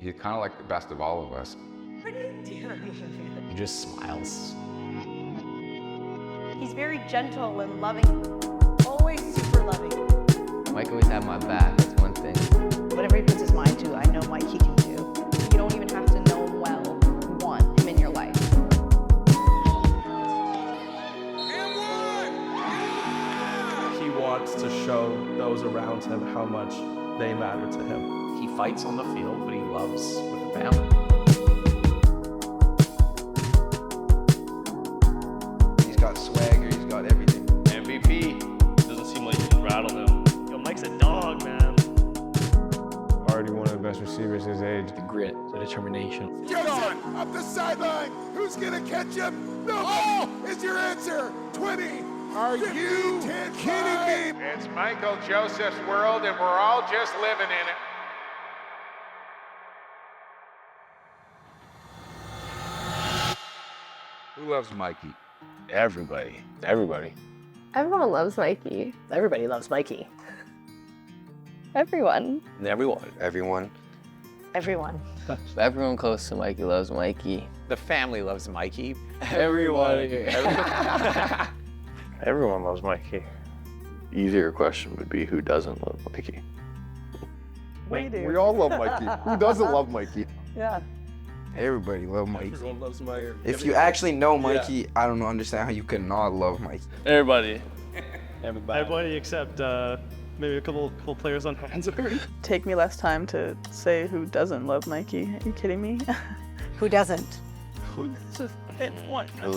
He's kind of like the best of all of us. What are you doing? He just smiles. He's very gentle and loving, always super loving. Mike always had my back, that's one thing. Whatever he puts his mind to, I know Mikey can do. You don't even have to know him well. You want him in your life. He wants to show those around him how much they matter to him. He fights on the field, but he loves with the family. He's got swagger, he's got everything. MVP. Doesn't seem like you can rattle him. Yo, Mike's a dog, man. Already one of the best receivers his age. The grit, the determination. Get on! Up the sideline! Who's gonna catch him? No! Is your answer 20? Are 50, you 10, kidding me? It's Michael Joseph's world, and we're all just living in it. Who loves Mikey? Everybody. Everybody. Everyone loves Mikey. Everybody loves Mikey. Everyone. Everyone. Everyone. Everyone. Everyone close to Mikey loves Mikey. The family loves Mikey. Everyone. Everyone loves Mikey. Easier question would be who doesn't love Mikey? We do. We all love Mikey. Who doesn't love Mikey? Yeah. Everybody love Mikey. Everyone loves Mikey. If you actually know Mikey, I don't understand how you could not love Mikey. Everybody. Everybody except maybe a couple players on Hansberry. Take me less time to say who doesn't love Mikey. Are you kidding me? Who doesn't? Who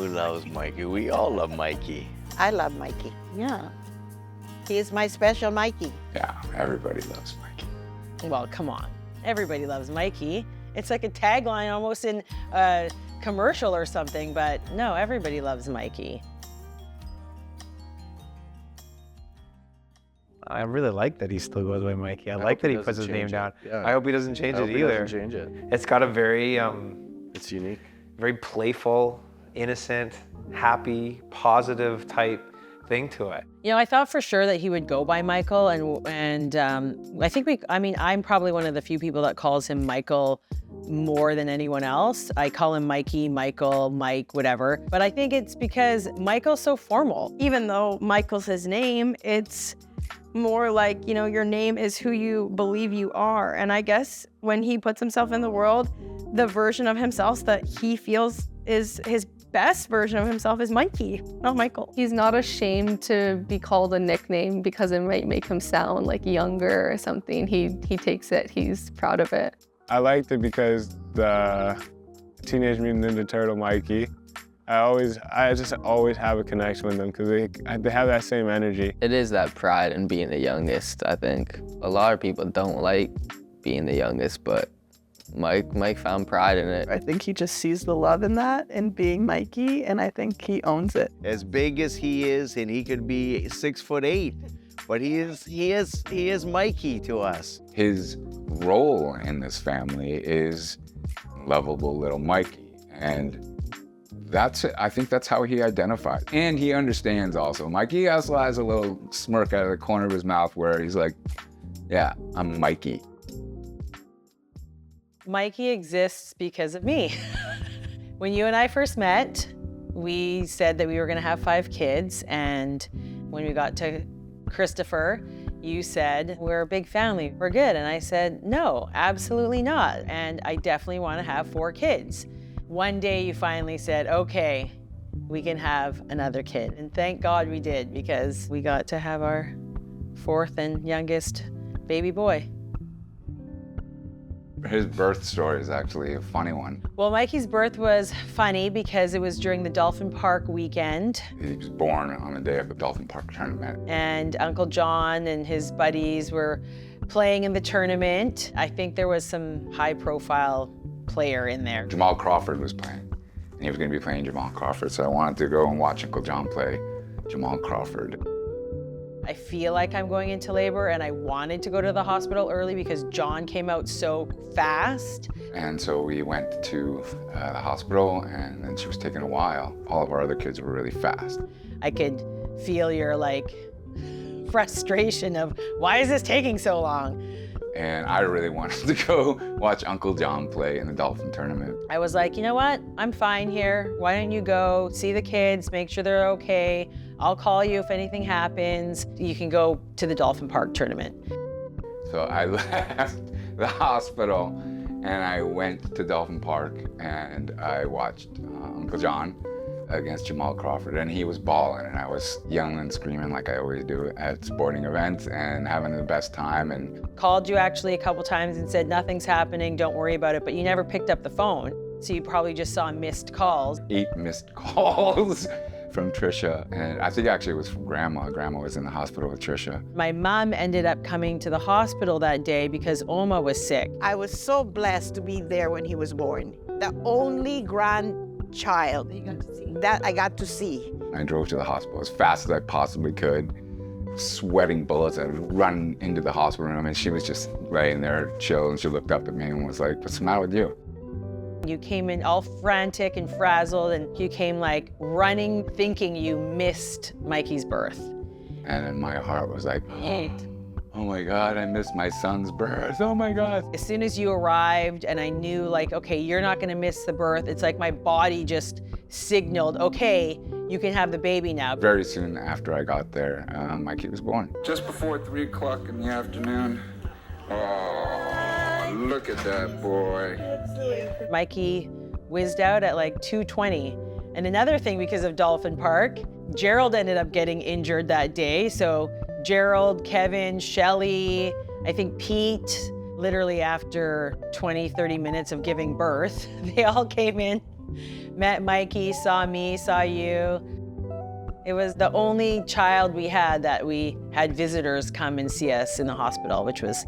loves Mikey? We all love Mikey. I love Mikey. Yeah. He is my special Mikey. Yeah, everybody loves Mikey. Well, come on. Everybody loves Mikey. It's like a tagline almost in a commercial or something, but no, everybody loves Mikey. I really like that he still goes by Mikey. I like that he puts his name down. Yeah. I hope he doesn't change it He either. doesn't change it. It's got a very, It's unique. very playful, innocent, happy, positive type thing to it. You know, I thought for sure that he would go by Michael, and I think I'm probably one of the few people that calls him Michael more than anyone else. I call him Mikey, Michael, Mike, whatever. But I think it's because Michael's so formal. Even though Michael's his name, it's more like, you know, your name is who you believe you are. And I guess when he puts himself in the world, the version of himself that he feels is his best version of himself is Mikey, not Michael. He's not ashamed to be called a nickname because it might make him sound like younger or something. He takes it, he's proud of it. I liked it because the Teenage Mutant Ninja Turtle Mikey, I just always have a connection with them because they have that same energy. It is that pride in being the youngest, I think. A lot of people don't like being the youngest, but Mike found pride in it. I think he just sees the love in that and being Mikey, and I think he owns it. As big as he is, and he could be 6'8", but he is Mikey to us. His role in this family is lovable little Mikey, and that's it. I think that's how he identifies. And he understands also. Mikey also has a little smirk out of the corner of his mouth where he's like, yeah, I'm Mikey. Mikey exists because of me. When you and I first met, we said that we were gonna have 5 kids, and when we got to Christopher, you said, we're a big family, we're good. And I said, no, absolutely not. And I definitely wanna have 4 kids. One day you finally said, okay, we can have another kid. And thank God we did, because we got to have our 4th and youngest baby boy. His birth story is actually a funny one. Well, Mikey's birth was funny because it was during the Dolphin Park weekend. He was born on the day of the Dolphin Park tournament. And Uncle John and his buddies were playing in the tournament. I think there was some high-profile player in there. Jamal Crawford was playing, and he was going to be playing Jamal Crawford, so I wanted to go and watch Uncle John play Jamal Crawford. I feel like I'm going into labor, and I wanted to go to the hospital early because John came out so fast. And so we went to the hospital, and then she was taking a while. All of our other kids were really fast. I could feel your frustration of, why is this taking so long? And I really wanted to go watch Uncle John play in the Dolphin tournament. I was like, you know what? I'm fine here. Why don't you go see the kids, make sure they're okay. I'll call you if anything happens. You can go to the Dolphin Park tournament. So I left the hospital and I went to Dolphin Park and I watched Uncle John against Jamal Crawford, and he was balling, and I was yelling and screaming like I always do at sporting events and having the best time. And called you actually a couple times and said, nothing's happening, don't worry about it, but you never picked up the phone. So you probably just saw missed calls. 8 missed calls from Trisha, and I think actually it was from Grandma. Grandma was in the hospital with Trisha. My mom ended up coming to the hospital that day because Oma was sick. I was so blessed to be there when he was born. The only grandchild that I got to see. I drove to the hospital as fast as I possibly could, sweating bullets. I would run into the hospital room, and she was just laying there chill, and she looked up at me and was like, what's the matter with you? You came in all frantic and frazzled, and you came like running, thinking you missed Mikey's birth. And then my heart was like, oh my God, I missed my son's birth, oh my God. As soon as you arrived and I knew like, okay, you're not gonna miss the birth, it's like my body just signaled, okay, you can have the baby now. Very soon after I got there, Mikey was born. Just before 3 o'clock in the afternoon. Oh, look at that boy. Mikey whizzed out at like 2:20. And another thing, because of Dolphin Park, Gerald ended up getting injured that day. So Gerald, Kevin, Shelly, I think Pete, literally after 20, 30 minutes of giving birth, they all came in, met Mikey, saw me, saw you. It was the only child we had that we had visitors come and see us in the hospital, which was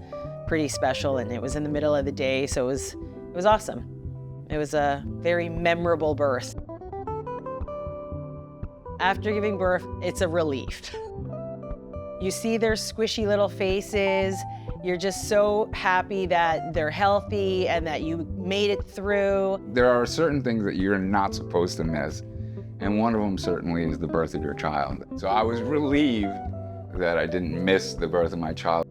pretty special, and it was in the middle of the day, so it was awesome. It was a very memorable birth. After giving birth, it's a relief. You see their squishy little faces. You're just so happy that they're healthy and that you made it through. There are certain things that you're not supposed to miss, and one of them certainly is the birth of your child. So I was relieved that I didn't miss the birth of my child.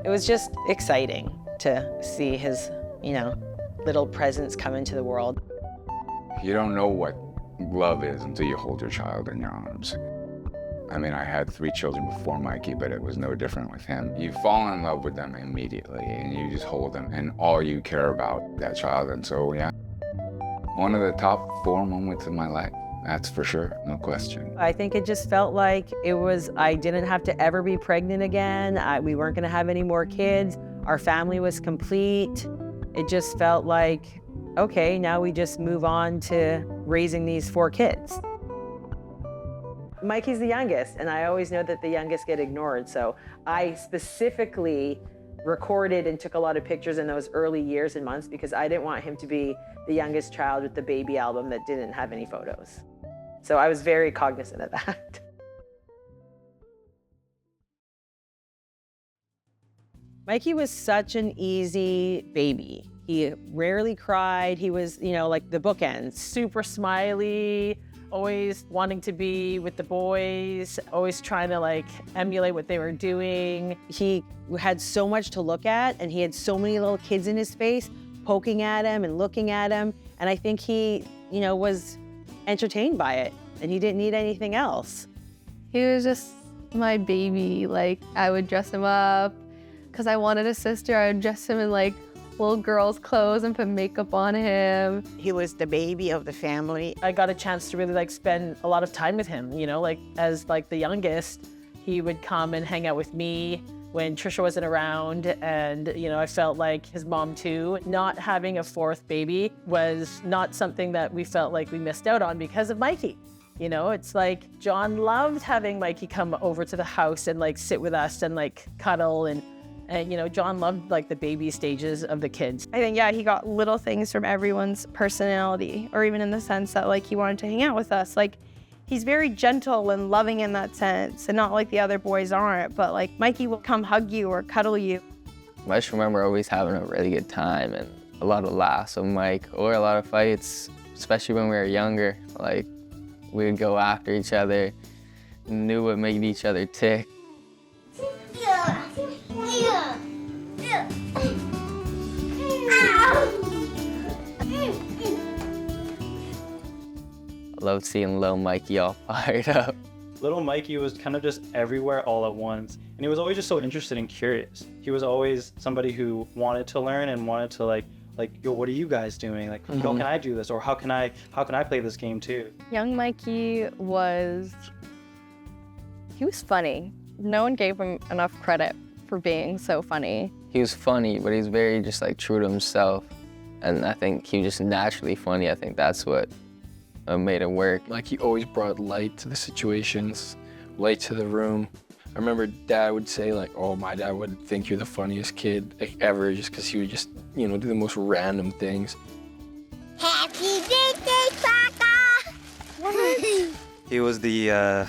It was just exciting to see his, little presence come into the world. You don't know what love is until you hold your child in your arms. I mean, I had 3 children before Mikey, but it was no different with him. You fall in love with them immediately, and you just hold them, and all you care about that child. And so, yeah, one of the top 4 moments of my life, that's for sure, no question. I think it just felt like I didn't have to ever be pregnant again. We weren't gonna have any more kids. Our family was complete. It just felt like, okay, now we just move on to raising these 4 kids. Mikey's the youngest, and I always know that the youngest get ignored, so I specifically recorded and took a lot of pictures in those early years and months because I didn't want him to be the youngest child with the baby album that didn't have any photos. So I was very cognizant of that. Mikey was such an easy baby. He rarely cried. He was, like the bookends, super smiley, always wanting to be with the boys, always trying to emulate what they were doing. He had so much to look at, and he had so many little kids in his face poking at him and looking at him. And I think he, was entertained by it, and he didn't need anything else. He was just my baby. I would dress him up. Because I wanted a sister, I would dress him in little girl's clothes and put makeup on him. He was the baby of the family. I got a chance to really spend a lot of time with him, as the youngest, he would come and hang out with me when Trisha wasn't around, and I felt like his mom too. Not having a 4th baby was not something that we felt like we missed out on because of Mikey. It's like John loved having Mikey come over to the house and sit with us and cuddle, and John loved the baby stages of the kids. I think, he got little things from everyone's personality, or even in the sense that he wanted to hang out with us. He's very gentle and loving in that sense, and not like the other boys aren't, but Mikey will come hug you or cuddle you. I just remember always having a really good time and a lot of laughs with Mike, or a lot of fights, especially when we were younger. We would go after each other, knew what made each other tick. I love seeing little Mikey all fired up. Little Mikey was kind of just everywhere all at once. And he was always just so interested and curious. He was always somebody who wanted to learn and wanted to like, yo, what are you guys doing? Like, yo, can I do this? Or how can I play this game too? Young Mikey he was funny. No one gave him enough credit for being so funny. He was funny, but he's very just like true to himself. And I think he was just naturally funny. I think that's what made it work. Like he always brought light to the situations, light to the room. I remember Dad would say like, oh, my dad would think you're the funniest kid like, ever, just because he would just, you know, do the most random things. Happy birthday, Papa! He was the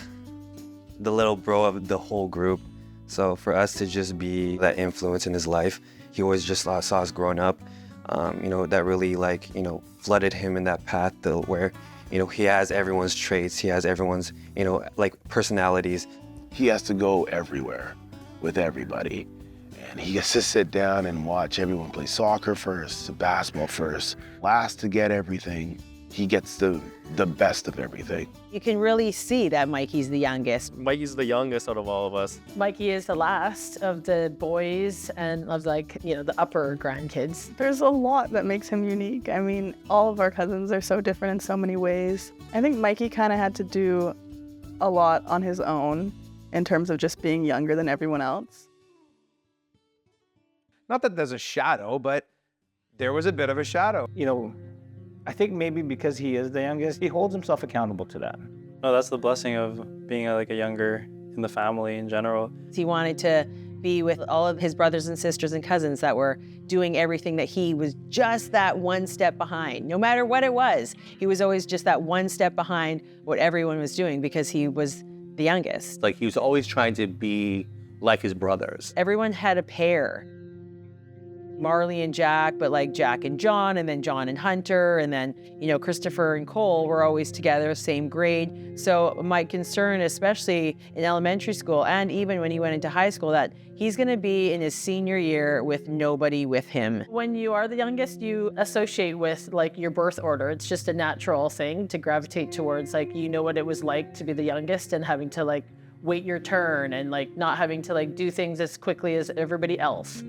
little bro of the whole group. So for us to just be that influence in his life, he always just saw us growing up. You know, that really like, you know, flooded him in that path where, you know, he has everyone's traits, he has everyone's, you know, like personalities. He has to go everywhere with everybody. And he gets to sit down and watch everyone play soccer first, basketball first. Last to get everything, he gets the best of everything. You can really see that Mikey's the youngest. Mikey's the youngest out of all of us. Mikey is the last of the boys and of like, you know, the upper grandkids. There's a lot that makes him unique. I mean, all of our cousins are so different in so many ways. I think Mikey kind of had to do a lot on his own in terms of just being younger than everyone else. Not that there's a shadow, but there was a bit of a shadow. You know, I think maybe because he is the youngest, he holds himself accountable to that. No, that's the blessing of being like a younger in the family in general. He wanted to be with all of his brothers and sisters and cousins that were doing everything that he was just that one step behind. No matter what it was, he was always just that one step behind what everyone was doing because he was the youngest. Like he was always trying to be like his brothers. Everyone had a pair. Marley and Jack, but like Jack and John, and then John and Hunter, and then, you know, Christopher and Cole were always together, same grade. So my concern, especially in elementary school and even when he went into high school, that he's gonna be in his senior year with nobody with him. When you are the youngest, you associate with like your birth order. It's just a natural thing to gravitate towards, like, you know what it was like to be the youngest and having to like wait your turn and like not having to like do things as quickly as everybody else.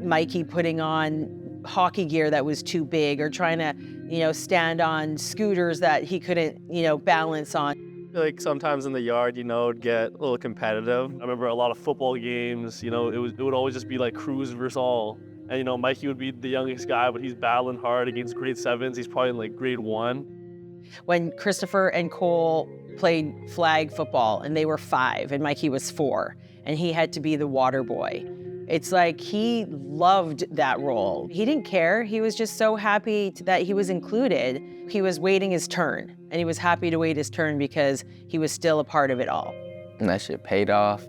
Mikey putting on hockey gear that was too big or trying to, you know, stand on scooters that he couldn't, you know, balance on. Like sometimes in the yard, you know, it'd get a little competitive. I remember a lot of football games, you know, it would always just be like Cruz versus all. And, you know, Mikey would be the youngest guy, but he's battling hard against grade 7s. He's probably in like grade 1. When Christopher and Cole played flag football and they were 5 and Mikey was 4 and he had to be the water boy. It's like he loved that role. He didn't care. He was just so happy that he was included. He was waiting his turn, and he was happy to wait his turn because he was still a part of it all. And that shit paid off.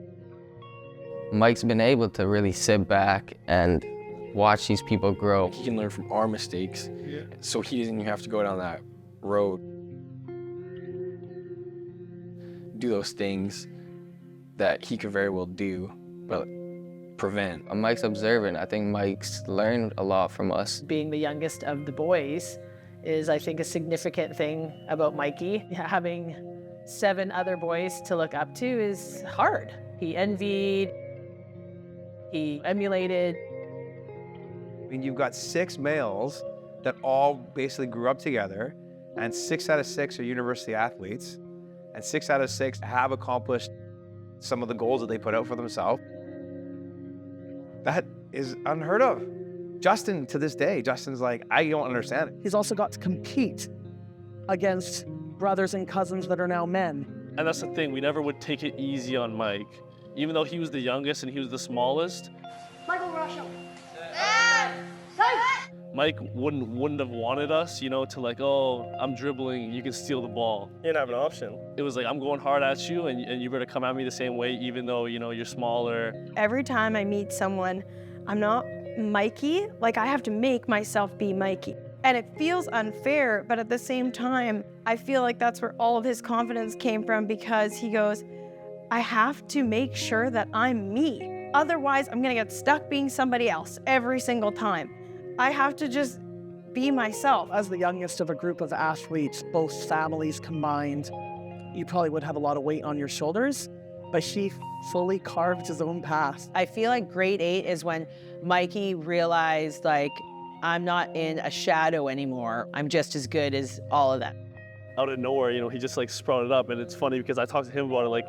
Mike's been able to really sit back and watch these people grow. He can learn from our mistakes, so he doesn't have to go down that road. Do those things that he could very well do, but prevent. Mike's observant. I think Mike's learned a lot from us. Being the youngest of the boys is, I think, a significant thing about Mikey. Having 7 other boys to look up to is hard. He envied, he emulated. I mean, you've got 6 males that all basically grew up together, and 6 out of 6 are university athletes, and 6 out of 6 have accomplished some of the goals that they put out for themselves. That is unheard of. Justin, to this day, Justin's like, I don't understand it. He's also got to compete against brothers and cousins that are now men. And that's the thing, we never would take it easy on Mike. Even though he was the youngest and he was the smallest, Michael Russell. Mike wouldn't have wanted us, you know, to like, oh, I'm dribbling, you can steal the ball. You didn't have an option. It was like, I'm going hard at you and you better come at me the same way, even though, you know, you're smaller. Every time I meet someone, I'm not Mikey, like I have to make myself be Mikey. And it feels unfair, but at the same time, I feel like that's where all of his confidence came from because he goes, I have to make sure that I'm me. Otherwise, I'm gonna get stuck being somebody else every single time. I have to just be myself. As the youngest of a group of athletes, both families combined, you probably would have a lot of weight on your shoulders, but he fully carved his own path. I feel like grade 8 is when Mikey realized, like, I'm not in a shadow anymore. I'm just as good as all of them. Out of nowhere, you know, he just like sprouted up, and it's funny because I talked to him about it, like,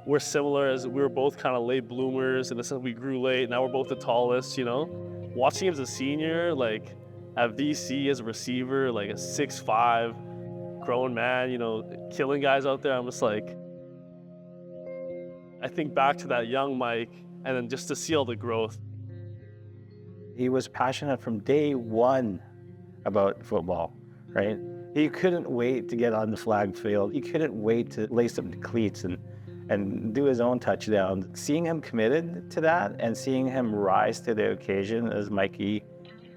we're similar as we were both kind of late bloomers in the sense we grew late. Now we're both the tallest, you know. Watching him as a senior, like at VC as a receiver, like a 6'5", grown man, you know, killing guys out there. I'm just like, I think back to that young Mike, and then just to see all the growth. He was passionate from day one about football, right? He couldn't wait to get on the flag field. He couldn't wait to lace up the cleats and do his own touchdown. Seeing him committed to that and seeing him rise to the occasion as Mikey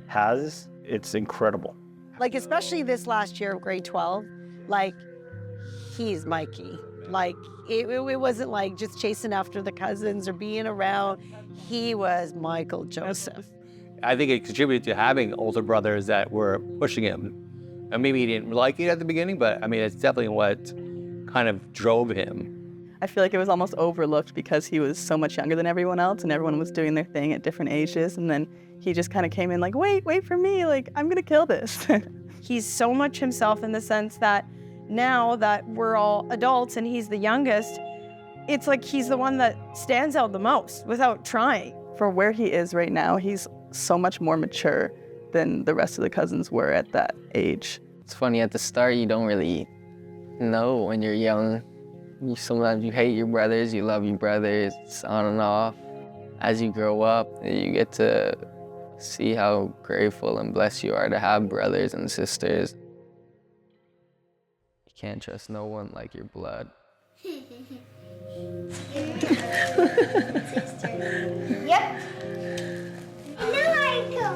has, it's incredible. Like, especially this last year of grade 12, like, he's Mikey. Like, it wasn't like just chasing after the cousins or being around. He was Michael Joseph. I think it contributed to having older brothers that were pushing him. And maybe he didn't like it at the beginning, but I mean, it's definitely what kind of drove him. I feel like it was almost overlooked because he was so much younger than everyone else and everyone was doing their thing at different ages. And then he just kind of came in like, wait for me. Like, I'm going to kill this. He's so much himself in the sense that now that we're all adults and he's the youngest, it's like he's the one that stands out the most without trying. For where he is right now, he's so much more mature than the rest of the cousins were at that age. It's funny, at the start, you don't really know when you're young. Sometimes you hate your brothers, you love your brothers, it's on and off. As you grow up, you get to see how grateful and blessed you are to have brothers and sisters. You can't trust no one like your blood. Yep. Like a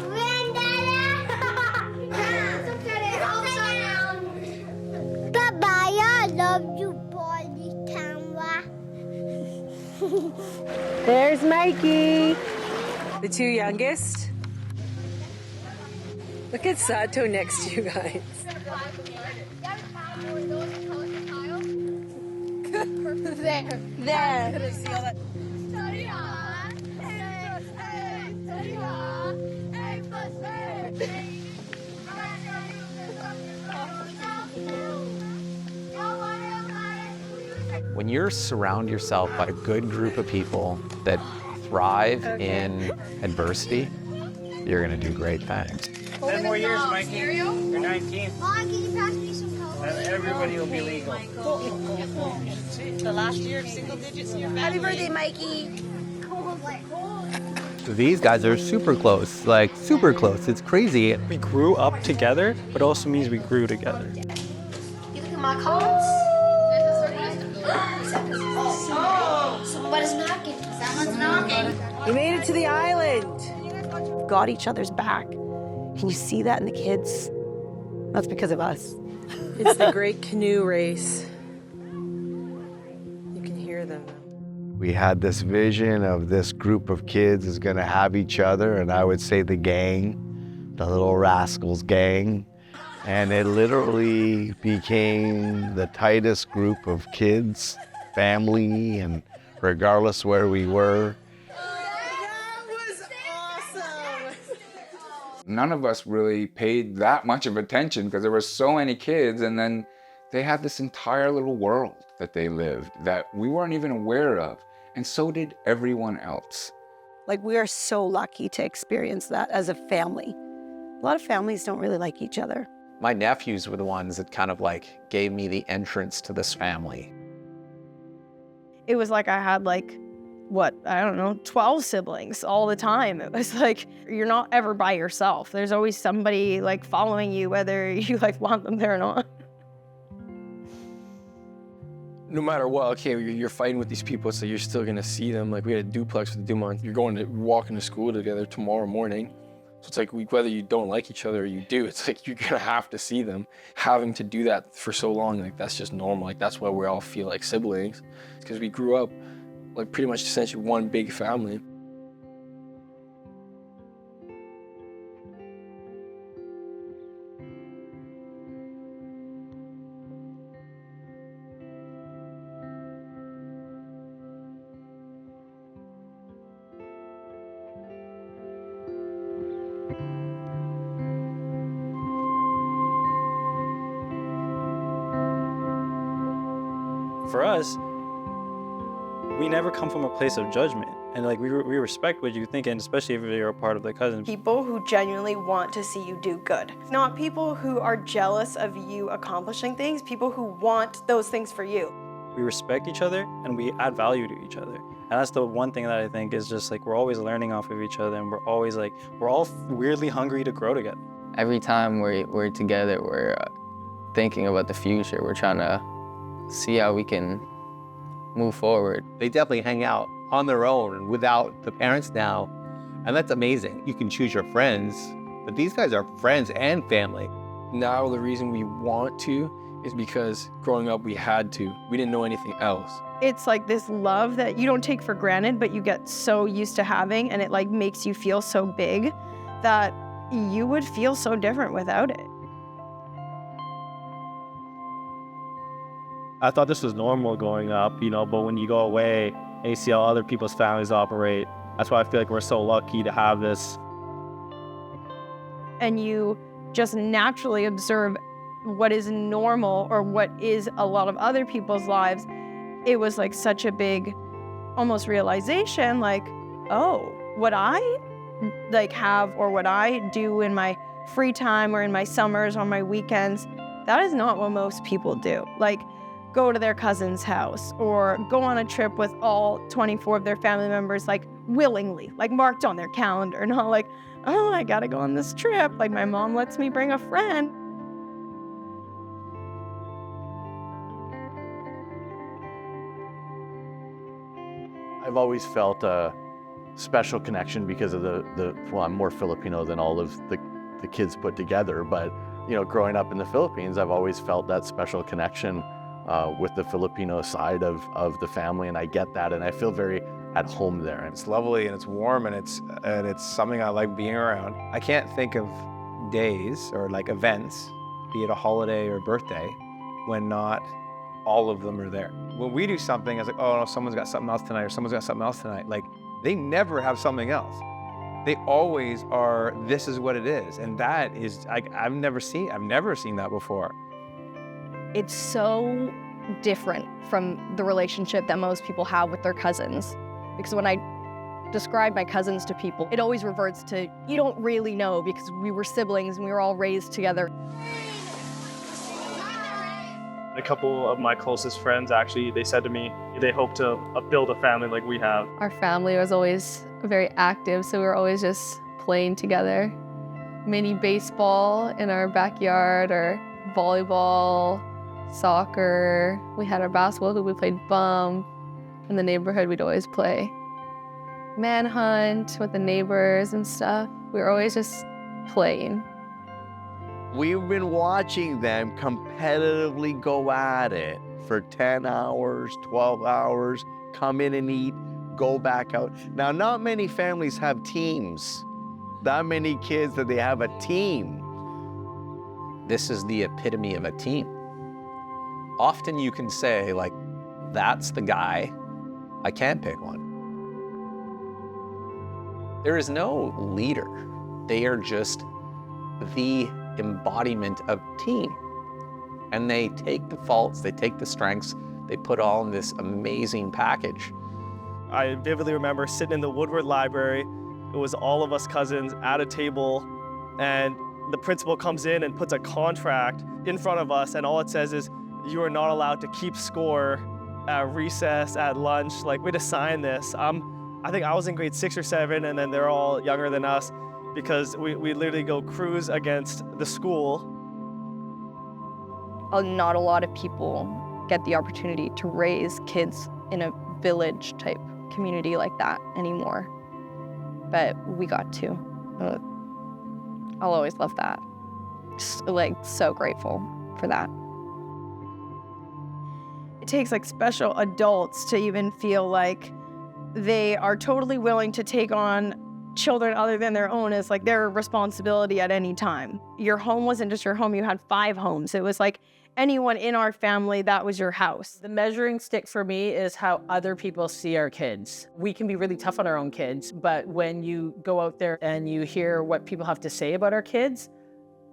Bye-bye, I love you, Polly Tamwa. There's Mikey. The two youngest. Look at Sato next to you guys. There. When you surround yourself by a good group of people that thrive in adversity, you're going to do great things. 10 more years, Mikey. You're 19. Mom, can you pass me some Coke? And everybody will be legal. The last year of single digits in your family. Happy birthday, Mikey. These guys are super close, like super close. It's crazy. We grew up together, but also means we grew together. You look at my comments. Somebody's knocking. Someone's knocking. We made it to the island. Got each other's back. Can you see that in the kids? That's because of us. It's the great canoe race. You can hear them. We had this vision of this group of kids is gonna have each other, and I would say the gang, the Little Rascals gang. And it literally became the tightest group of kids, family, and regardless where we were. None of us really paid that much of attention because there were so many kids, and then they had this entire little world that they lived that we weren't even aware of, and so did everyone else. Like, we are so lucky to experience that as a family. A lot of families don't really like each other. My nephews were the ones that kind of like gave me the entrance to this family. It was like I had like, what, I don't know, 12 siblings all the time. It was like, you're not ever by yourself. There's always somebody like following you, whether you like want them there or not. No matter what, okay, you're fighting with these people, so you're still gonna see them. Like we had a duplex with Dumont. You're walking to school together tomorrow morning. So it's like whether you don't like each other or you do, it's like you're gonna have to see them. Having to do that for so long, like that's just normal. Like that's why we all feel like siblings, because we grew up like pretty much essentially one big family. for us, we never come from a place of judgment. And like we respect what you think, and especially if you're a part of the cousins. People who genuinely want to see you do good. Not people who are jealous of you accomplishing things, people who want those things for you. We respect each other and we add value to each other. And that's the one thing that I think is just like we're always learning off of each other, and we're always like, we're all weirdly hungry to grow together. Every time we're together, we're thinking about the future. We're trying to see how we can move forward. They definitely hang out on their own without the parents now, and that's amazing. You can choose your friends, but these guys are friends and family. Now the reason we want to is because growing up we had to. We didn't know anything else. It's like this love that you don't take for granted, but you get so used to having, and it like makes you feel so big that you would feel so different without it. I thought this was normal growing up, you know, but when you go away and you see how other people's families operate, that's why I feel like we're so lucky to have this. And you just naturally observe what is normal or what is a lot of other people's lives. It was like such a big, almost realization, like, oh, what I like have or what I do in my free time or in my summers or my weekends, that is not what most people do. Like, go to their cousin's house or go on a trip with all 24 of their family members, like willingly, like marked on their calendar, not like, oh, I gotta go on this trip. Like my mom lets me bring a friend. I've always felt a special connection because of well, I'm more Filipino than all of the kids put together, but you know, growing up in the Philippines, I've always felt that special connection with the Filipino side of the family, and I get that, and I feel very at home there. It's lovely and it's warm, and it's something I like being around. I can't think of days or like events, be it a holiday or birthday, when not all of them are there. When we do something, it's like, oh no, someone's got something else tonight, or someone's got something else tonight. Like, they never have something else. They always are, this is what it is. And that is, I've never seen that before. It's so different from the relationship that most people have with their cousins. Because when I describe my cousins to people, it always reverts to, you don't really know because we were siblings and we were all raised together. A couple of my closest friends, actually, they said to me, they hope to build a family like we have. Our family was always very active, so we were always just playing together. Mini baseball in our backyard, or volleyball, soccer. We had our basketball hoop, we played bump. In the neighborhood, we'd always play manhunt with the neighbors and stuff. We were always just playing. We've been watching them competitively go at it for 10 hours, 12 hours, come in and eat, go back out. Now, not many families have teams. That many kids that they have a team. This is the epitome of a team. Often you can say, like, that's the guy. I can't pick one. There is no leader. They are just the embodiment of team. And they take the faults, they take the strengths, they put all in this amazing package. I vividly remember sitting in the Woodward Library. It was all of us cousins at a table, and the principal comes in and puts a contract in front of us, and all it says is, you are not allowed to keep score at recess, at lunch. Like, we had to sign this. I think I was in grade 6 or 7, and then they're all younger than us, because we literally go cruise against the school. Not a lot of people get the opportunity to raise kids in a village type community like that anymore. But we got to. I'll always love that. Just, like, so grateful for that. It takes like special adults to even feel like they are totally willing to take on children other than their own as like their responsibility at any time. Your home wasn't just your home, you had 5 homes. It was like anyone in our family, that was your house. The measuring stick for me is how other people see our kids. We can be really tough on our own kids, but when you go out there and you hear what people have to say about our kids,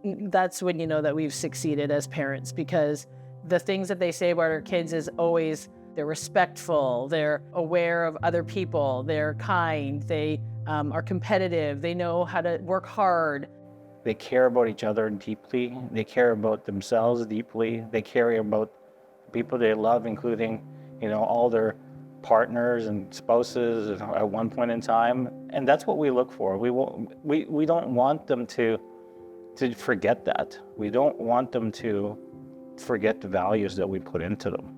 that's when you know that we've succeeded as parents, because The things that they say about our kids is always they're respectful, they're aware of other people, they're kind, they are competitive, they know how to work hard. They care about each other deeply. They care about themselves deeply. They care about people they love, including, all their partners and spouses at one point in time. And that's what we look for. We don't want them to forget that. We don't want them to forget the values that we put into them.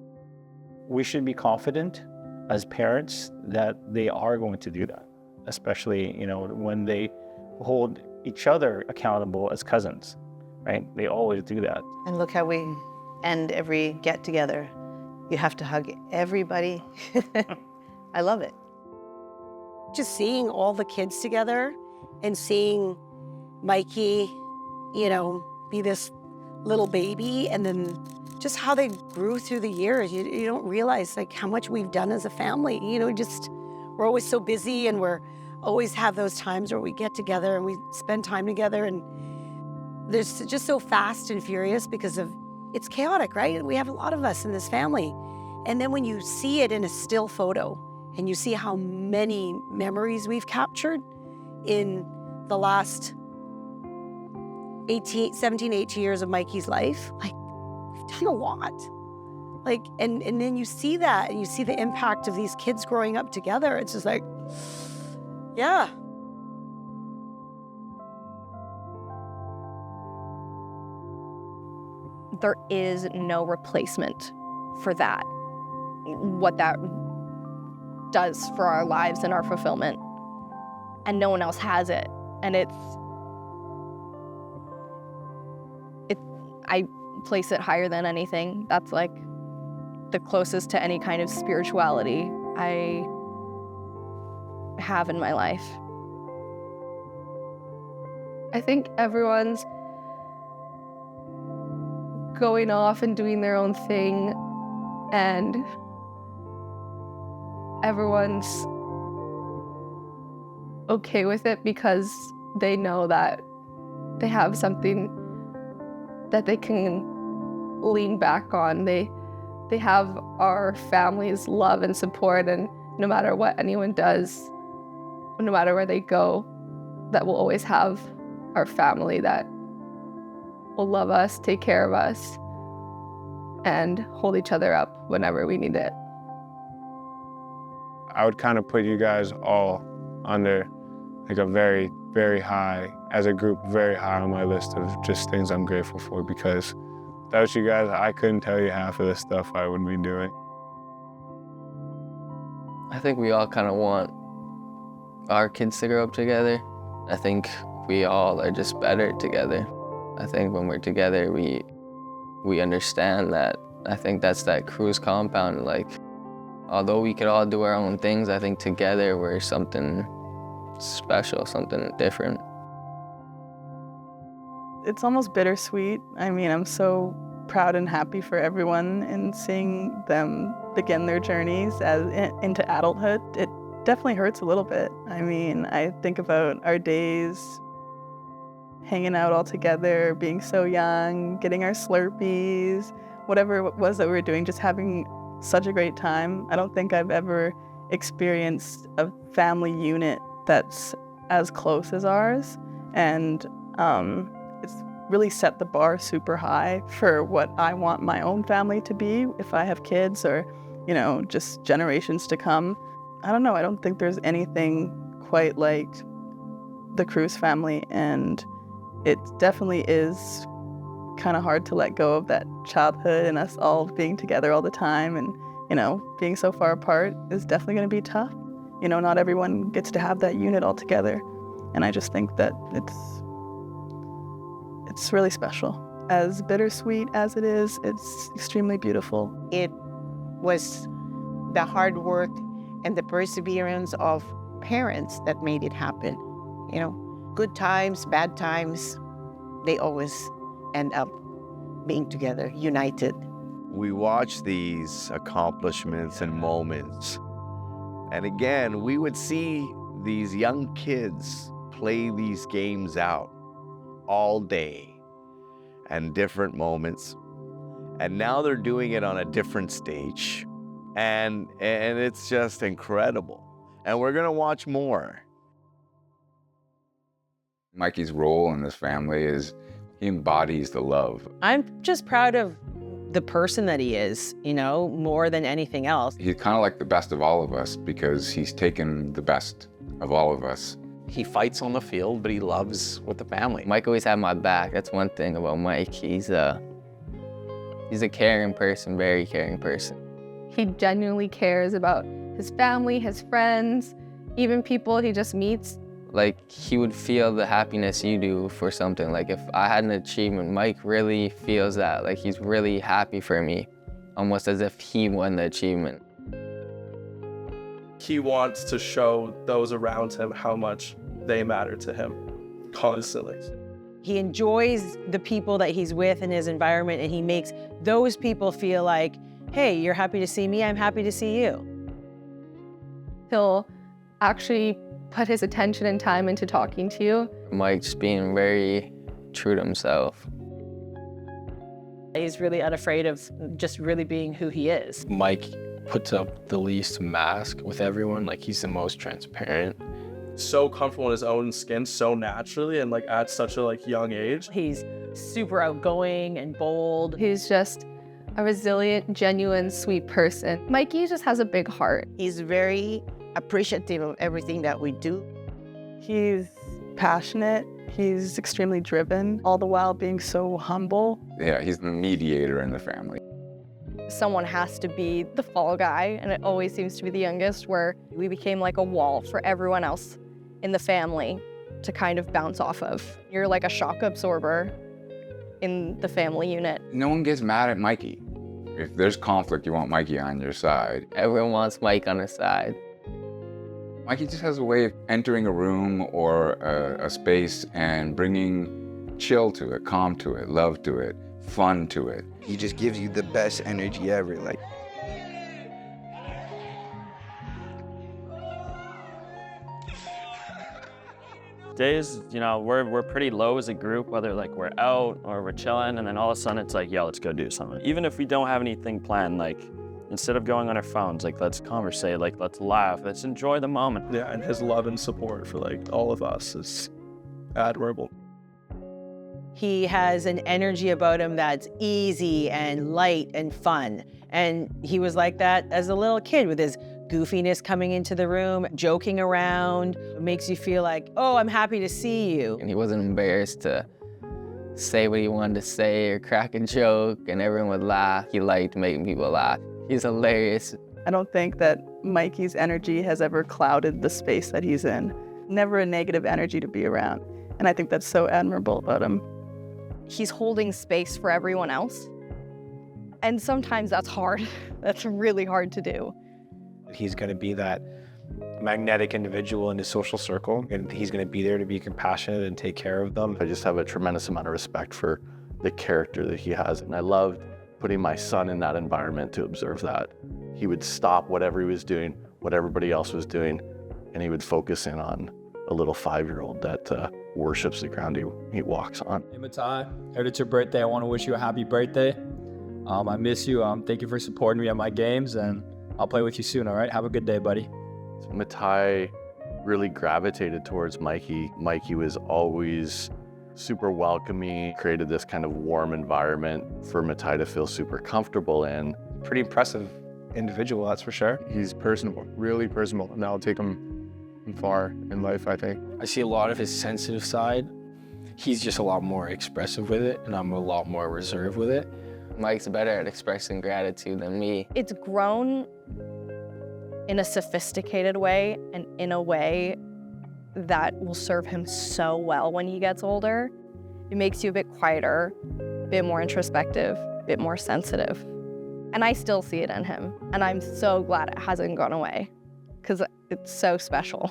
We should be confident as parents that they are going to do that, especially, when they hold each other accountable as cousins, right? They always do that. And look how we end every get together. You have to hug everybody. I love it. Just seeing all the kids together and seeing Mikey, be this little baby, and then just how they grew through the years. You don't realize like how much we've done as a family. We're always so busy, and we're always have those times where we get together and we spend time together, and there's just so fast and furious because it's chaotic, right? We have a lot of us in this family. And then when you see it in a still photo and you see how many memories we've captured in the last 17, 18 years of Mikey's life, like, we've done a lot. Like, and then you see that and you see the impact of these kids growing up together. It's just like, yeah. There is no replacement for that. What that does for our lives and our fulfillment. And no one else has it. And I place it higher than anything. That's like the closest to any kind of spirituality I have in my life. I think everyone's going off and doing their own thing, and everyone's okay with it because they know that they have something that they can lean back on. They have our family's love and support, and no matter what anyone does, no matter where they go, that we'll always have our family that will love us, take care of us, and hold each other up whenever we need it. I would kind of put you guys all under like a very, very high, as a group, very high on my list of just things I'm grateful for, because without you guys, I couldn't tell you half of the stuff I would be doing. I think we all kind of want our kids to grow up together. I think we all are just better together. I think when we're together, we understand that. I think that's that Cruz compound. Like, although we could all do our own things, I think together we're something special, something different. It's almost bittersweet. I mean, I'm so proud and happy for everyone and seeing them begin their journeys into adulthood. It definitely hurts a little bit. I mean, I think about our days hanging out all together, being so young, getting our Slurpees, whatever it was that we were doing, just having such a great time. I don't think I've ever experienced a family unit that's as close as ours. And it's really set the bar super high for what I want my own family to be if I have kids, or, just generations to come. I don't know, I don't think there's anything quite like the Cruz family, and it definitely is kind of hard to let go of that childhood and us all being together all the time, and being so far apart is definitely going to be tough. Not everyone gets to have that unit all together, and I just think that it's really special. As bittersweet as it is, it's extremely beautiful. It was the hard work and the perseverance of parents that made it happen. Good times, bad times, they always end up being together, united. We watch these accomplishments and moments, and again, we would see these young kids play these games out all day and different moments. And now they're doing it on a different stage. And it's just incredible. And we're gonna watch more. Mikey's role in this family is he embodies the love. I'm just proud of the person that he is, you know, more than anything else. He's kind of like the best of all of us because he's taken the best of all of us. He fights on the field, but he loves with the family. Mike always had my back. That's one thing about Mike. He's a caring person, very caring person. He genuinely cares about his family, his friends, even people he just meets. Like, he would feel the happiness you do for something. Like, if I had an achievement, Mike really feels that. Like, he's really happy for me, almost as if he won the achievement. He wants to show those around him how much they matter to him, constantly. He enjoys the people that he's with in his environment, and he makes those people feel like, hey, you're happy to see me, I'm happy to see you. He'll actually put his attention and time into talking to you. Mike's being very true to himself. He's really unafraid of just really being who he is. Mike puts up the least mask with everyone. Like, he's the most transparent. So comfortable in his own skin so naturally and like at such a young age. He's super outgoing and bold. He's just a resilient, genuine, sweet person. Mikey just has a big heart. He's very appreciative of everything that we do. He's passionate. He's extremely driven, all the while being so humble. Yeah, he's the mediator in the family. Someone has to be the fall guy, and it always seems to be the youngest, where we became like a wall for everyone else in the family to kind of bounce off of. You're like a shock absorber in the family unit. No one gets mad at Mikey. If there's conflict, you want Mikey on your side. Everyone wants Mike on his side. Mikey just has a way of entering a room or a space and bringing chill to it, calm to it, love to it, fun to it. He just gives you the best energy ever. Like, days, you know, we're pretty low as a group, whether like we're out or we're chilling, and then all of a sudden it's like, yeah, let's go do something. Even if we don't have anything planned, like, instead of going on our phones, like, let's conversate, like, let's laugh, let's enjoy the moment. Yeah, and his love and support for like all of us is admirable. He has an energy about him that's easy and light and fun. And he was like that as a little kid with his goofiness coming into the room, joking around. It makes you feel like, oh, I'm happy to see you. And he wasn't embarrassed to say what he wanted to say or crack a joke, and everyone would laugh. He liked making people laugh. He's hilarious. I don't think that Mikey's energy has ever clouded the space that he's in. Never a negative energy to be around. And I think that's so admirable about him. He's holding space for everyone else. And sometimes that's hard. That's really hard to do. He's going to be that magnetic individual in his social circle, and he's going to be there to be compassionate and take care of them. I just have a tremendous amount of respect for the character that he has, and I loved putting my son in that environment to observe that. He would stop whatever he was doing, what everybody else was doing, and he would focus in on a little 5-year-old that worships the ground he walks on. Hey, Matai, heard it's your birthday. I want to wish you a happy birthday. I miss you. Thank you for supporting me at my games, and I'll play with you soon, all right? Have a good day, buddy. So Matai really gravitated towards Mikey. Mikey was always super welcoming, created this kind of warm environment for Matai to feel super comfortable in. Pretty impressive individual, that's for sure. He's personable, really personable, and that'll take him far in life, I think. I see a lot of his sensitive side. He's just a lot more expressive with it, and I'm a lot more reserved with it. Mike's better at expressing gratitude than me. It's grown in a sophisticated way and in a way that will serve him so well when he gets older. It makes you a bit quieter, a bit more introspective, a bit more sensitive. And I still see it in him. And I'm so glad it hasn't gone away because it's so special.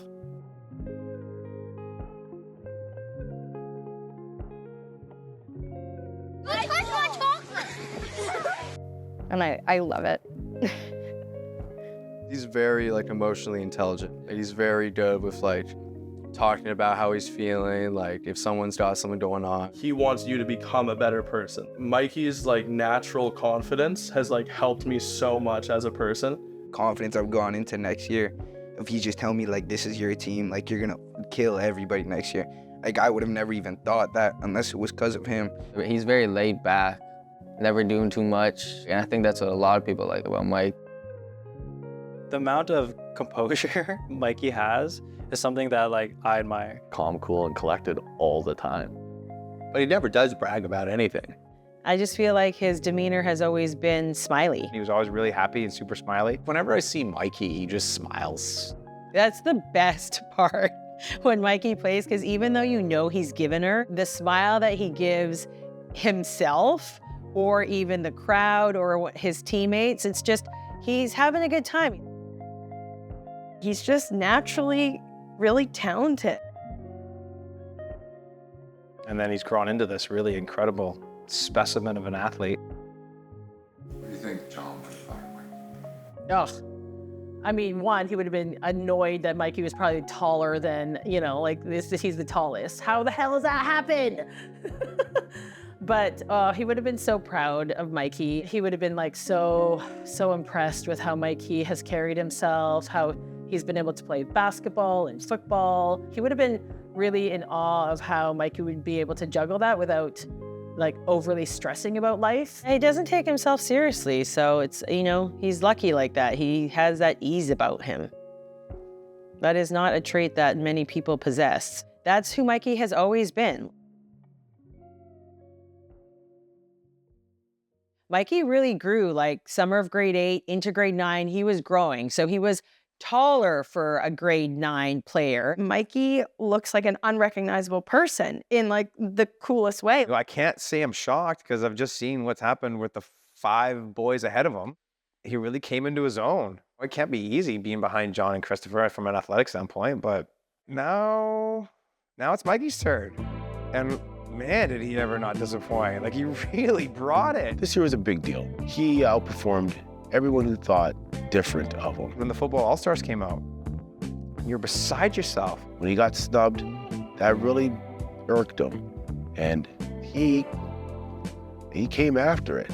And I love it. He's very emotionally intelligent. He's very good with talking about how he's feeling, like if someone's got something going on. He wants you to become a better person. Mikey's like natural confidence has like helped me so much as a person. Confidence I've gone into next year. If he just tell me like this is your team, like you're gonna kill everybody next year. Like I would have never even thought that unless it was because of him. He's very laid back, never doing too much, and I think that's what a lot of people like about Mike. The amount of composure Mikey has is something that like I admire. Calm, cool, and collected all the time. But he never does brag about anything. I just feel like his demeanor has always been smiley. He was always really happy and super smiley. Whenever I see Mikey, he just smiles. That's the best part when Mikey plays, because even though you know he's given her, the smile that he gives himself or even the crowd or his teammates, it's just, he's having a good time. He's just naturally really talented. And then he's grown into this really incredible specimen of an athlete. What do you think John would have thought? Ugh. I mean, one, he would have been annoyed that Mikey was probably taller than, you know, like he's the tallest. How the hell does that happen? But he would have been so proud of Mikey. He would have been like so impressed with how Mikey has carried himself, how he's been able to play basketball and football. He would have been really in awe of how Mikey would be able to juggle that without like overly stressing about life. He doesn't take himself seriously, so it's, you know, he's lucky like that. He has that ease about him. That is not a trait that many people possess. That's who Mikey has always been. Mikey really grew, like summer of grade 8 into grade 9, he was growing. So he was taller for a grade 9 player. Mikey looks like an unrecognizable person in like the coolest way. I can't say I'm shocked because I've just seen what's happened with the 5 boys ahead of him. He really came into his own. It can't be easy being behind John and Christopher from an athletic standpoint, but now it's Mikey's turn. And man, did he ever not disappoint. Like, he really brought it. This year was a big deal. He outperformed everyone who thought different of him. When the Football All-Stars came out, you're beside yourself. When he got snubbed, that really irked him. And he came after it.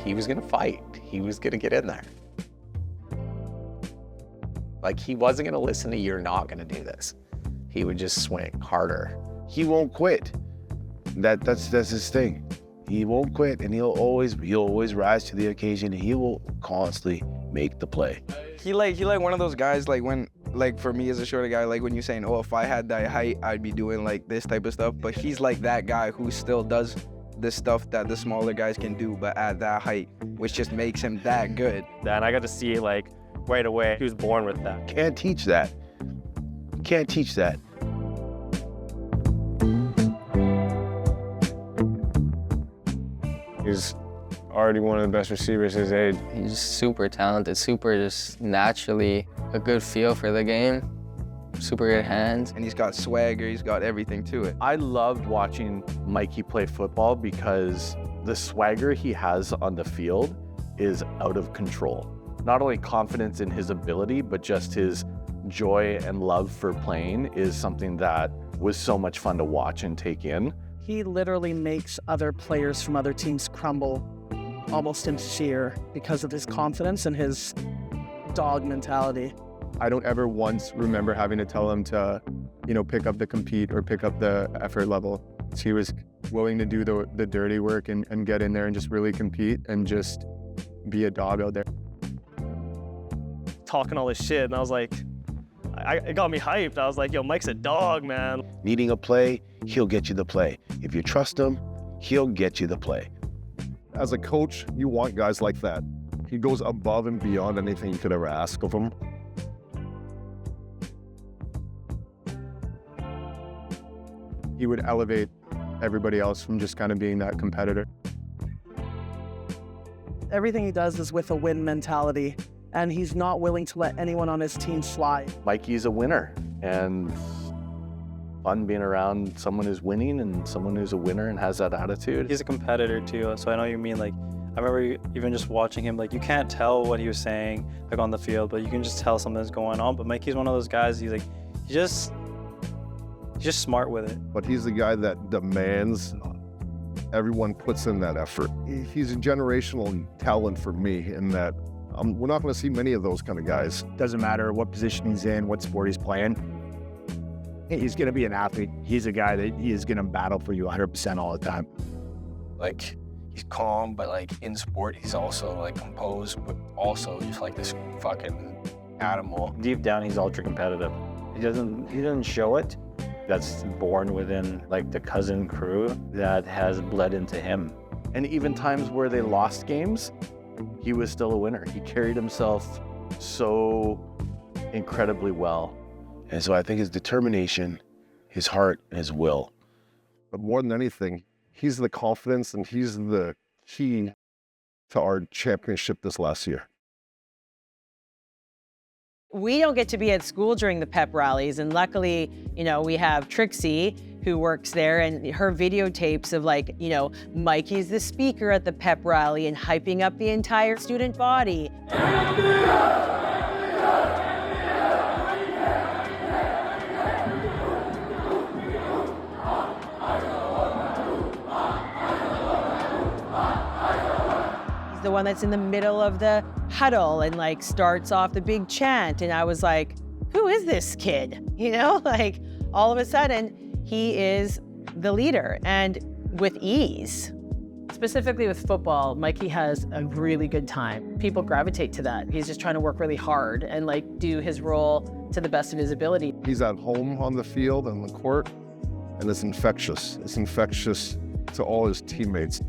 He was gonna fight. He was gonna get in there. Like, he wasn't gonna listen to "you're not gonna do this." He would just swing harder. He won't quit. That's his thing. He won't quit, and he'll always rise to the occasion. He will constantly make the play. He like one of those guys, like when, like for me as a shorter guy, like when you're saying, oh, if I had that height, I'd be doing like this type of stuff. But he's like that guy who still does the stuff that the smaller guys can do, but at that height, which just makes him that good. And I got to see like right away, he was born with that. Can't teach that. Can't teach that. He's already one of the best receivers his age. He's super talented, super just naturally a good feel for the game, super good hands. And he's got swagger, he's got everything to it. I loved watching Mikey play football because the swagger he has on the field is out of control. Not only confidence in his ability, but just his joy and love for playing is something that was so much fun to watch and take in. He literally makes other players from other teams crumble almost in fear because of his confidence and his dog mentality. I don't ever once remember having to tell him to, pick up the compete or pick up the effort level. He was willing to do the dirty work and get in there and just really compete and just be a dog out there. Talking all this shit, and I was like, it got me hyped. I was like, yo, Mike's a dog, man. Needing a play, he'll get you the play. If you trust him, he'll get you the play. As a coach, you want guys like that. He goes above and beyond anything you could ever ask of him. He would elevate everybody else from just kind of being that competitor. Everything he does is with a win mentality, and he's not willing to let anyone on his team slide. Mikey's a winner, and fun being around someone who's winning and someone who's a winner and has that attitude. He's a competitor too, so I know what you mean. Like, I remember even just watching him, like, you can't tell what he was saying like on the field, but you can just tell something's going on. But Mikey's one of those guys, he He's just smart with it. But he's the guy that demands everyone puts in that effort. He's a generational talent for me in that we're not going to see many of those kind of guys. Doesn't matter what position he's in, what sport he's playing. He's going to be an athlete. He's a guy that he is going to battle for you 100% all the time. Like, he's calm, but like in sport, he's also like composed, but also just like this fucking animal. Deep down, he's ultra competitive. He doesn't show it. That's born within like the cousin crew that has bled into him. And even times where they lost games, he was still a winner. He carried himself so incredibly well. And so I think his determination, his heart, and his will. But more than anything, he's the confidence and he's the key to our championship this last year. We don't get to be at school during the pep rallies, and luckily, you know, we have Trixie who works there, and her videotapes of like, you know, Mikey's the speaker at the pep rally and hyping up the entire student body. The one that's in the middle of the huddle and like starts off the big chant. And I was like, who is this kid? You know, like all of a sudden he is the leader and with ease. Specifically with football, Mikey has a really good time. People gravitate to that. He's just trying to work really hard and like do his role to the best of his ability. He's at home on the field and the court, and it's infectious. It's infectious to all his teammates.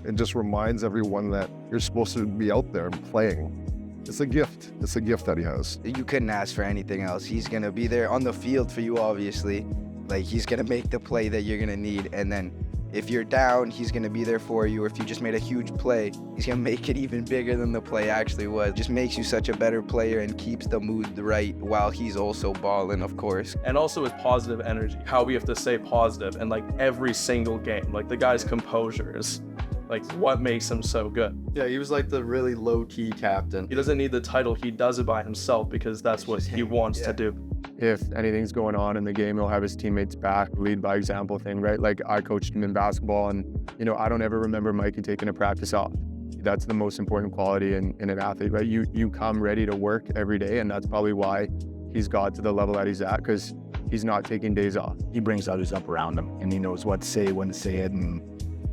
It just reminds everyone that you're supposed to be out there and playing. It's a gift. It's a gift that he has. You couldn't ask for anything else. He's going to be there on the field for you, obviously. Like, he's going to make the play that you're going to need. And then if you're down, he's going to be there for you. Or if you just made a huge play, he's going to make it even bigger than the play actually was. Just makes you such a better player and keeps the mood right while he's also balling, of course. And also his positive energy, how we have to stay positive in like every single game. Like the guy's composure is like what makes him so good. Yeah, he was like the really low-key captain. He doesn't need the title, he does it by himself because that's what he wants to do. If anything's going on in the game, he'll have his teammates back, lead by example thing, right? Like I coached him in basketball and, you know, I don't ever remember Mikey taking a practice off. That's the most important quality in an athlete, right? You come ready to work every day, and that's probably why he's got to the level that he's at, because he's not taking days off. He brings others up around him, and he knows what to say, when to say it, and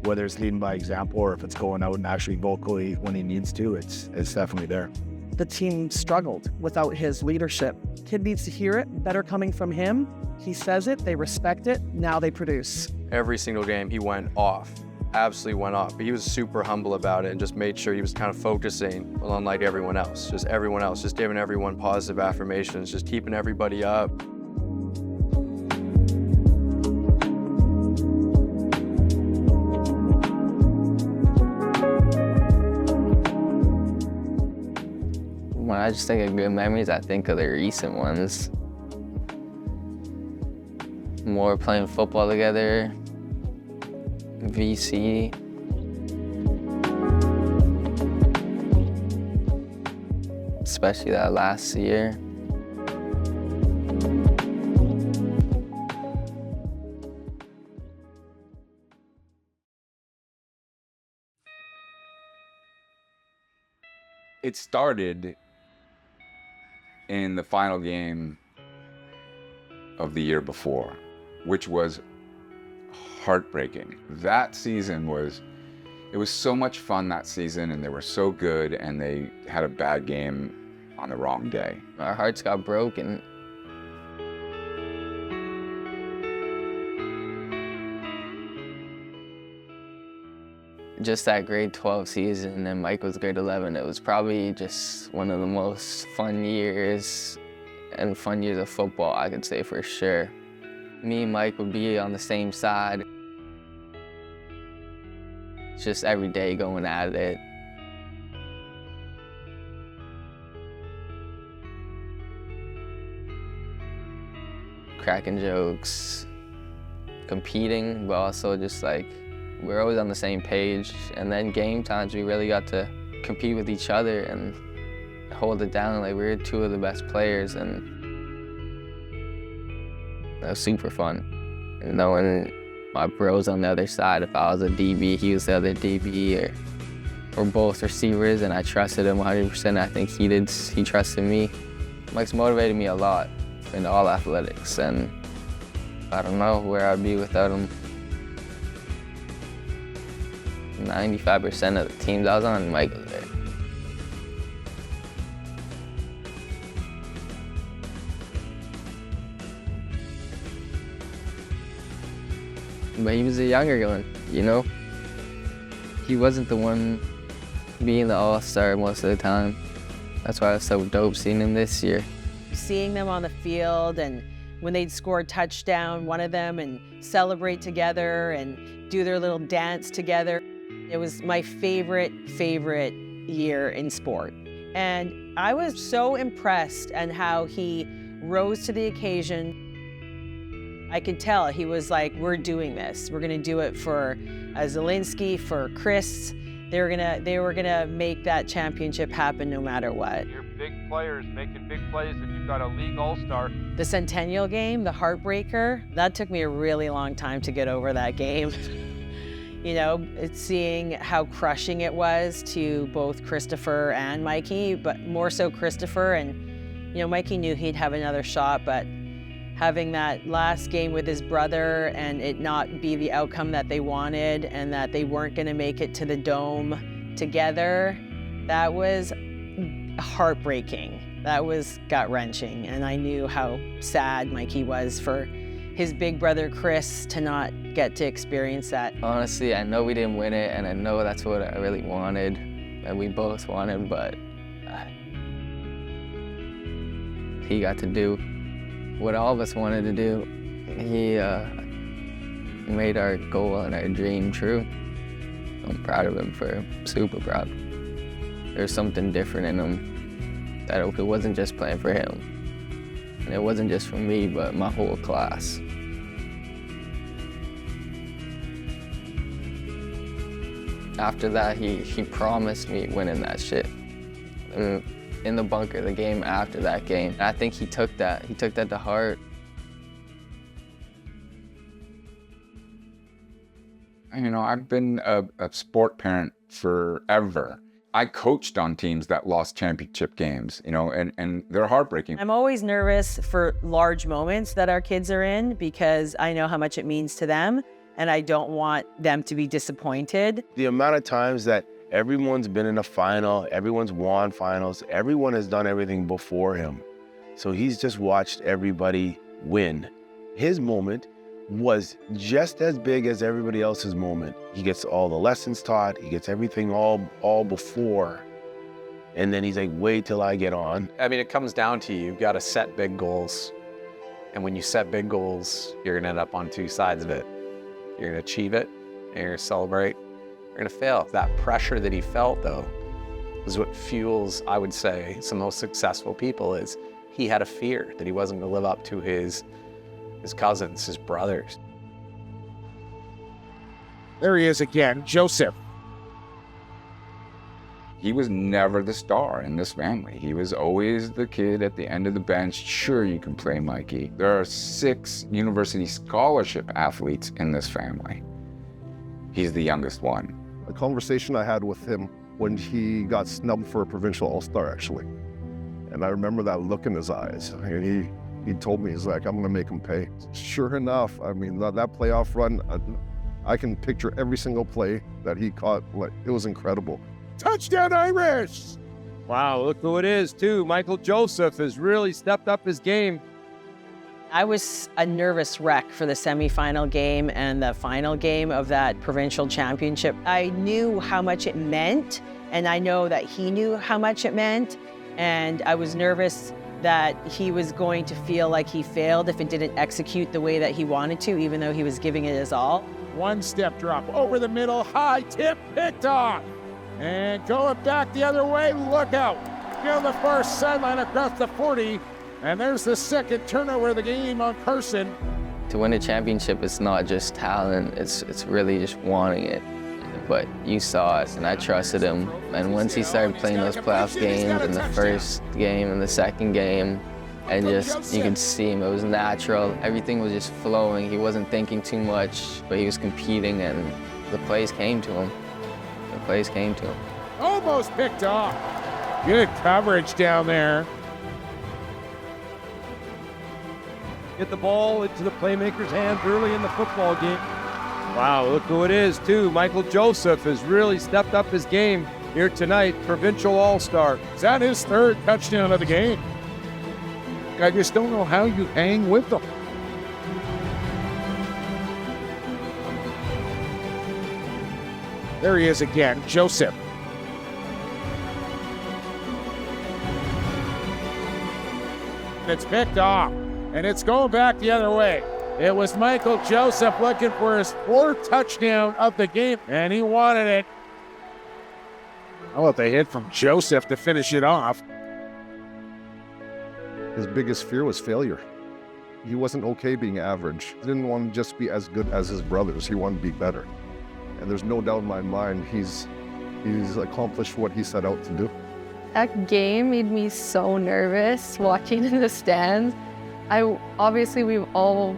whether it's leading by example or if it's going out and actually vocally when he needs to, it's definitely there. The team struggled without his leadership. Kid needs to hear it, better coming from him. He says it, they respect it, now they produce. Every single game he went off, absolutely went off. But he was super humble about it and just made sure he was kind of focusing on like everyone else, just giving everyone positive affirmations, just keeping everybody up. When I just think of good memories, I think of the recent ones. More playing football together, VIII. Especially that last year. It started in the final game of the year before, which was heartbreaking. That season was so much fun that season, and they were so good, and they had a bad game on the wrong day. Our hearts got broken. Just that grade 12 season and Mike was grade 11, it was probably just one of the most fun years and fun years of football, I could say for sure. Me and Mike would be on the same side. Just every day going at it. Cracking jokes, competing, but also just like, we're always on the same page. And then game times, we really got to compete with each other and hold it down. Like, we were two of the best players, and that was super fun. And knowing my bros on the other side, if I was a DB, he was the other DB, or both receivers, and I trusted him 100%. I think he trusted me. Mike's motivated me a lot in all athletics, and I don't know where I'd be without him. 95% of the teams I was on, Mike was there. But he was a younger one, you know? He wasn't the one being the all-star most of the time. That's why it was so dope seeing him this year. Seeing them on the field, and when they'd score a touchdown, one of them, and celebrate together and do their little dance together. It was my favorite year in sport. And I was so impressed at how he rose to the occasion. I could tell he was like, we're doing this. We're gonna do it for Zielinski, for Chris. They were gonna make that championship happen no matter what. You're big players making big plays, and you've got a league all-star. The Centennial game, the heartbreaker, that took me a really long time to get over that game. You know, it's seeing how crushing it was to both Christopher and Mikey, but more so Christopher. And, you know, Mikey knew he'd have another shot, but having that last game with his brother and it not be the outcome that they wanted and that they weren't gonna make it to the Dome together, that was heartbreaking. That was gut-wrenching. And I knew how sad Mikey was for his big brother Chris to not get to experience that. Honestly, I know we didn't win it, and I know that's what I really wanted, and we both wanted, but he got to do what all of us wanted to do. He made our goal and our dream true. I'm proud of him for him, super proud. There's something different in him, that it wasn't just playing for him. And it wasn't just for me, but my whole class. After that, he promised me winning that shit. In the bunker, the game after that game. I think he took that to heart. You know, I've been a sport parent forever. I coached on teams that lost championship games, you know, and they're heartbreaking. I'm always nervous for large moments that our kids are in because I know how much it means to them and I don't want them to be disappointed. The amount of times that everyone's been in a final, everyone's won finals, everyone has done everything before him. So he's just watched everybody win. His moment was just as big as everybody else's moment. He gets all the lessons taught, he gets everything all before, and then he's like, wait till I get on. I mean, it comes down to you've got to set big goals. And when you set big goals, you're gonna end up on two sides of it. You're gonna achieve it, and you're gonna celebrate. You're gonna fail. That pressure that he felt, though, is what fuels, I would say, some most successful people. Is he had a fear that he wasn't gonna live up to his cousins, his brothers. There he is again, Joseph. He was never the star in this family. He was always the kid at the end of the bench. Sure, you can play Mikey. There are 6 university scholarship athletes in this family. He's the youngest one. A conversation I had with him when he got snubbed for a provincial all-star, actually. And I remember that look in his eyes. And he told me, he's like, I'm gonna make him pay. Sure enough, I mean, that playoff run, I can picture every single play that he caught. Like, it was incredible. Touchdown Irish! Wow, look who it is too. Michael Joseph has really stepped up his game. I was a nervous wreck for the semifinal game and the final game of that provincial championship. I knew how much it meant, and I know that he knew how much it meant, and I was nervous that he was going to feel like he failed if it didn't execute the way that he wanted to, even though he was giving it his all. One step drop over the middle, high tip, picked off. And going back the other way, look out. Down the far sideline across the 40. And there's the second turnover of the game on Carson. To win a championship, it's not just talent, it's really just wanting it. But you saw it, and I trusted him. And once he started playing those playoff games, in the first game and the second game, And just, you could see him, it was natural. Everything was just flowing. He wasn't thinking too much, but he was competing, and the plays came to him. The plays came to him. Almost picked off. Good coverage down there. Get the ball into the playmaker's hands early in the football game. Wow, look who it is, too. Michael Joseph has really stepped up his game here tonight, provincial all-star. Is that his third touchdown of the game? I just don't know how you hang with them. There he is again, Joseph. It's picked off, and it's going back the other way. It was Michael Joseph looking for his fourth touchdown of the game, and he wanted it. How about the hit from Joseph to finish it off? His biggest fear was failure. He wasn't okay being average. He didn't want to just be as good as his brothers. He wanted to be better. And there's no doubt in my mind he's accomplished what he set out to do. That game made me so nervous watching in the stands. Obviously we've all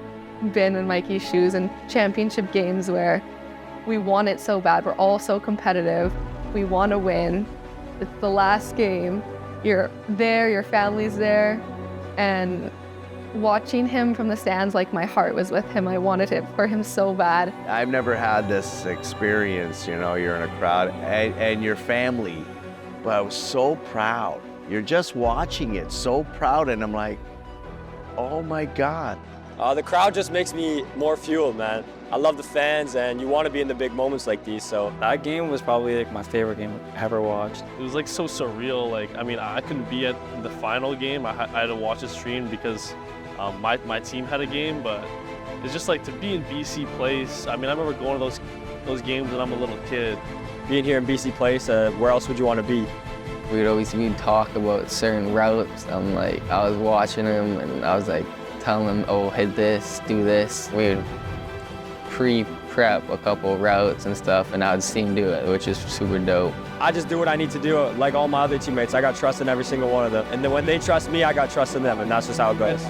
been in Mikey's shoes in championship games where we want it so bad. We're all so competitive. We want to win. It's the last game. You're there, your family's there, and watching him from the stands, like my heart was with him. I wanted it for him so bad. I've never had this experience, you know, you're in a crowd and your family, but I was so proud. You're just watching it, so proud, and I'm like, oh my God. The crowd just makes me more fueled, man. I love the fans, and you want to be in the big moments like these, so. That game was probably like my favorite game I've ever watched. It was like so surreal. Like, I mean, I couldn't be at the final game. I had to watch the stream because my team had a game, but it's just like to be in BC Place. I mean, I remember going to those games when I'm a little kid. Being here in BC Place, where else would you want to be? We'd talk about certain routes. I was watching him, and I was like telling him, oh, hit this, do this. We would pre-prep a couple routes and stuff, and I would see him do it, which is super dope. I just do what I need to do, like all my other teammates. I got trust in every single one of them. And then when they trust me, I got trust in them, and that's just how it goes.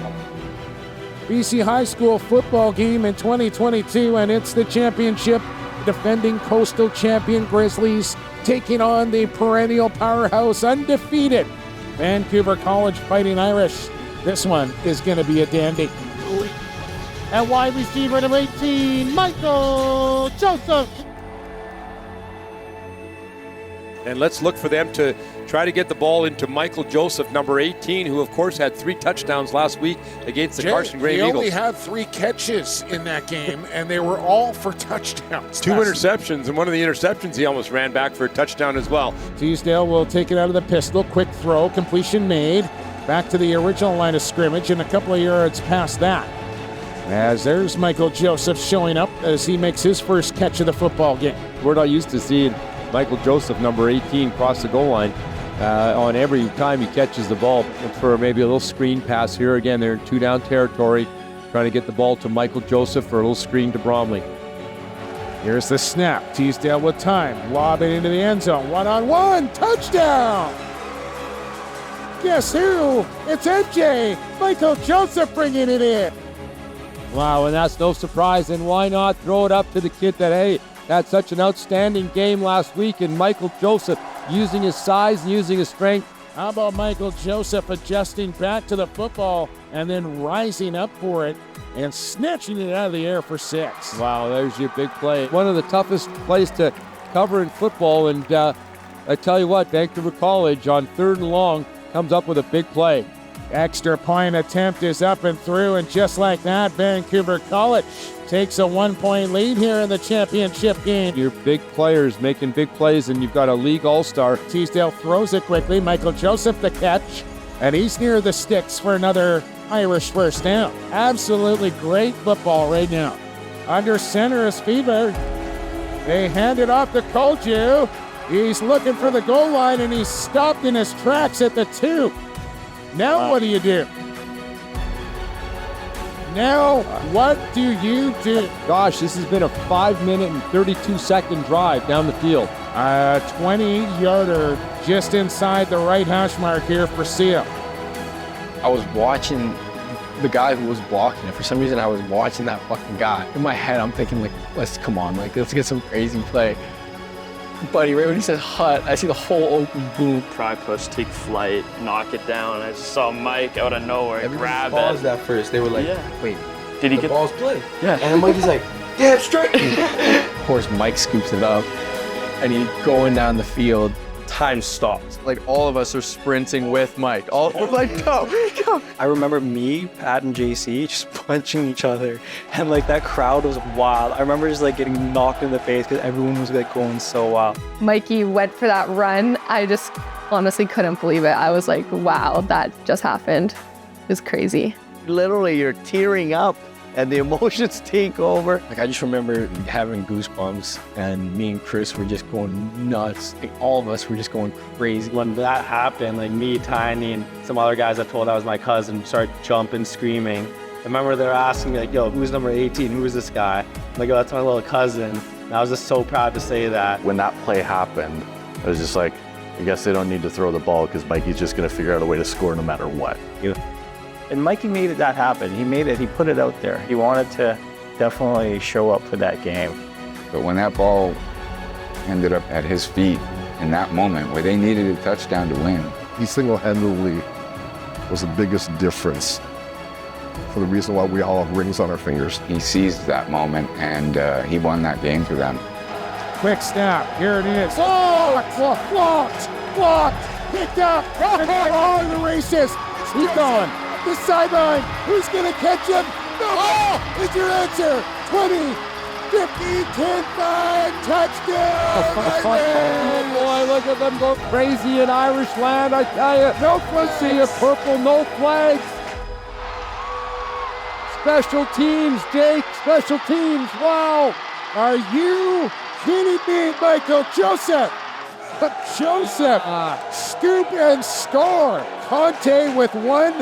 BC High School football game in 2022, and it's the championship. Defending coastal champion Grizzlies taking on the perennial powerhouse, undefeated Vancouver College Fighting Irish. This one is going to be a dandy. And wide receiver number 18, Michael Joseph. And let's look for them to try to get the ball into Michael Joseph, number 18, who, of course, had 3 touchdowns last week against the Carson Grave Eagles. He only had 3 catches in that game, and they were all for touchdowns. 2 interceptions, and one of the interceptions he almost ran back for a touchdown as well. Teasdale will take it out of the pistol. Quick throw, completion made. Back to the original line of scrimmage, and a couple of yards past that. As there's Michael Joseph showing up as he makes his first catch of the football game. We're not used to seeing Michael Joseph, number 18, cross the goal line on every time he catches the ball. For maybe a little screen pass here. Again, they're in 2-down territory, trying to get the ball to Michael Joseph for a little screen to Bromley. Here's the snap. Teasdale with time. Lob it into the end zone. 1-on-1. Touchdown! Guess who? It's MJ. Michael Joseph bringing it in. Wow, and that's no surprise. And why not throw it up to the kid that, hey, had such an outstanding game last week, and Michael Joseph using his size and using his strength. How about Michael Joseph adjusting back to the football and then rising up for it and snatching it out of the air for 6. Wow, there's your big play. One of the toughest plays to cover in football, and I tell you what, Vancouver College on 3rd and long comes up with a big play. Extra point attempt is up and through, and just like that, Vancouver College takes a 1-point lead here in the championship game. Your big players making big plays, and you've got a league all-star. Teasdale throws it quickly. Michael Joseph the catch, and he's near the sticks for another Irish first down. Absolutely great football right now. Under center is Fever. They hand it off to Kolju. He's looking for the goal line, and he's stopped in his tracks at the 2. Now what do you do? Now what do you do? Gosh, this has been a 5-minute and 32-second drive down the field. A 20-yarder just inside the right hash mark here for Seal. I was watching the guy who was blocking it. For some reason, I was watching that fucking guy. In my head, I'm thinking like, let's get some crazy play. Buddy, right when he says hut, I see the whole open boom. Try push, take flight, knock it down. I just saw Mike out of nowhere grab it. Paused that first. They were like, wait, did he the get ball's play? Yeah. And Mikey's like, damn straight. Of course, Mike scoops it up, and he's going down the field. Time stops. Like all of us are sprinting with Mike. We're like, go. I remember me, Pat, and JC just punching each other, and like that crowd was wild. I remember just like getting knocked in the face because everyone was like going so wild. Mikey went for that run. I just honestly couldn't believe it. I was like, wow, that just happened. It was crazy. Literally, you're tearing up and the emotions take over. Like I just remember having goosebumps, and me and Chris were just going nuts. Like, all of us were just going crazy. When that happened, like me, Tiny, and some other guys I told I was my cousin started jumping, screaming. I remember they were asking me like, yo, who's number 18? Who's this guy? I'm like, oh, that's my little cousin. And I was just so proud to say that. When that play happened, I was just like, I guess they don't need to throw the ball because Mikey's just gonna figure out a way to score no matter what. And Mikey made that happen. He made it, he put it out there. He wanted to definitely show up for that game. But when that ball ended up at his feet in that moment where they needed a touchdown to win, He single-handedly was the biggest difference for the reason why we all have rings on our fingers. he seized that moment and he won that game for them. Quick snap. Here it is. Oh, blocked, picked up. Oh, the races. He's going. The sideline. Who's going to catch him? No. Oh, is your answer. 20, 15, 10, 5, touchdown. Oh, boy, look at them go crazy in Irish land, I tell you. No pussy, a purple, no flags. Special teams, Jake. Special teams. Wow. Are you kidding me, Michael Joseph? Joseph, scoop and score. Conte with one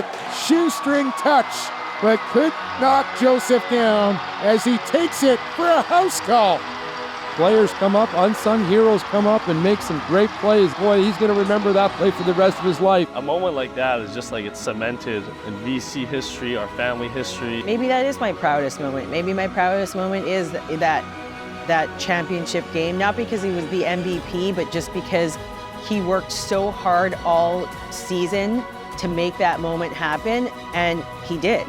shoestring touch, but could knock Joseph down as he takes it for a house call. Players come up, unsung heroes come up and make some great plays. Boy, he's going to remember that play for the rest of his life. A moment like that is just like it's cemented in VC history, our family history. Maybe that is my proudest moment. Maybe my proudest moment is that championship game, not because he was the MVP, but just because he worked so hard all season to make that moment happen, and he did,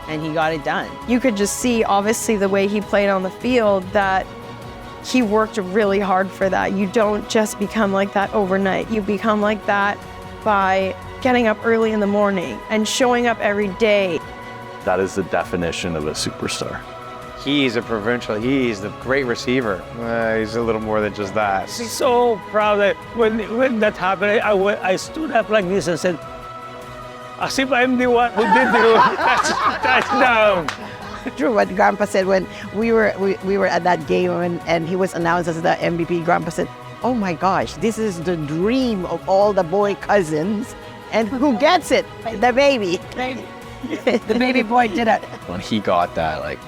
and he got it done. You could just see, obviously, the way he played on the field, that he worked really hard for that. You don't just become like that overnight. You become like that by getting up early in the morning and showing up every day. That is the definition of a superstar. He's a provincial. He's the great receiver. He's a little more than just that. So proud that when that happened, I stood up like this and said, as if I'm the one who did the touchdown. True what Grandpa said when we were at that game and he was announced as the MVP. Grandpa said, oh my gosh, this is the dream of all the boy cousins. And who gets it? The baby. The baby boy did it. When he got that, like,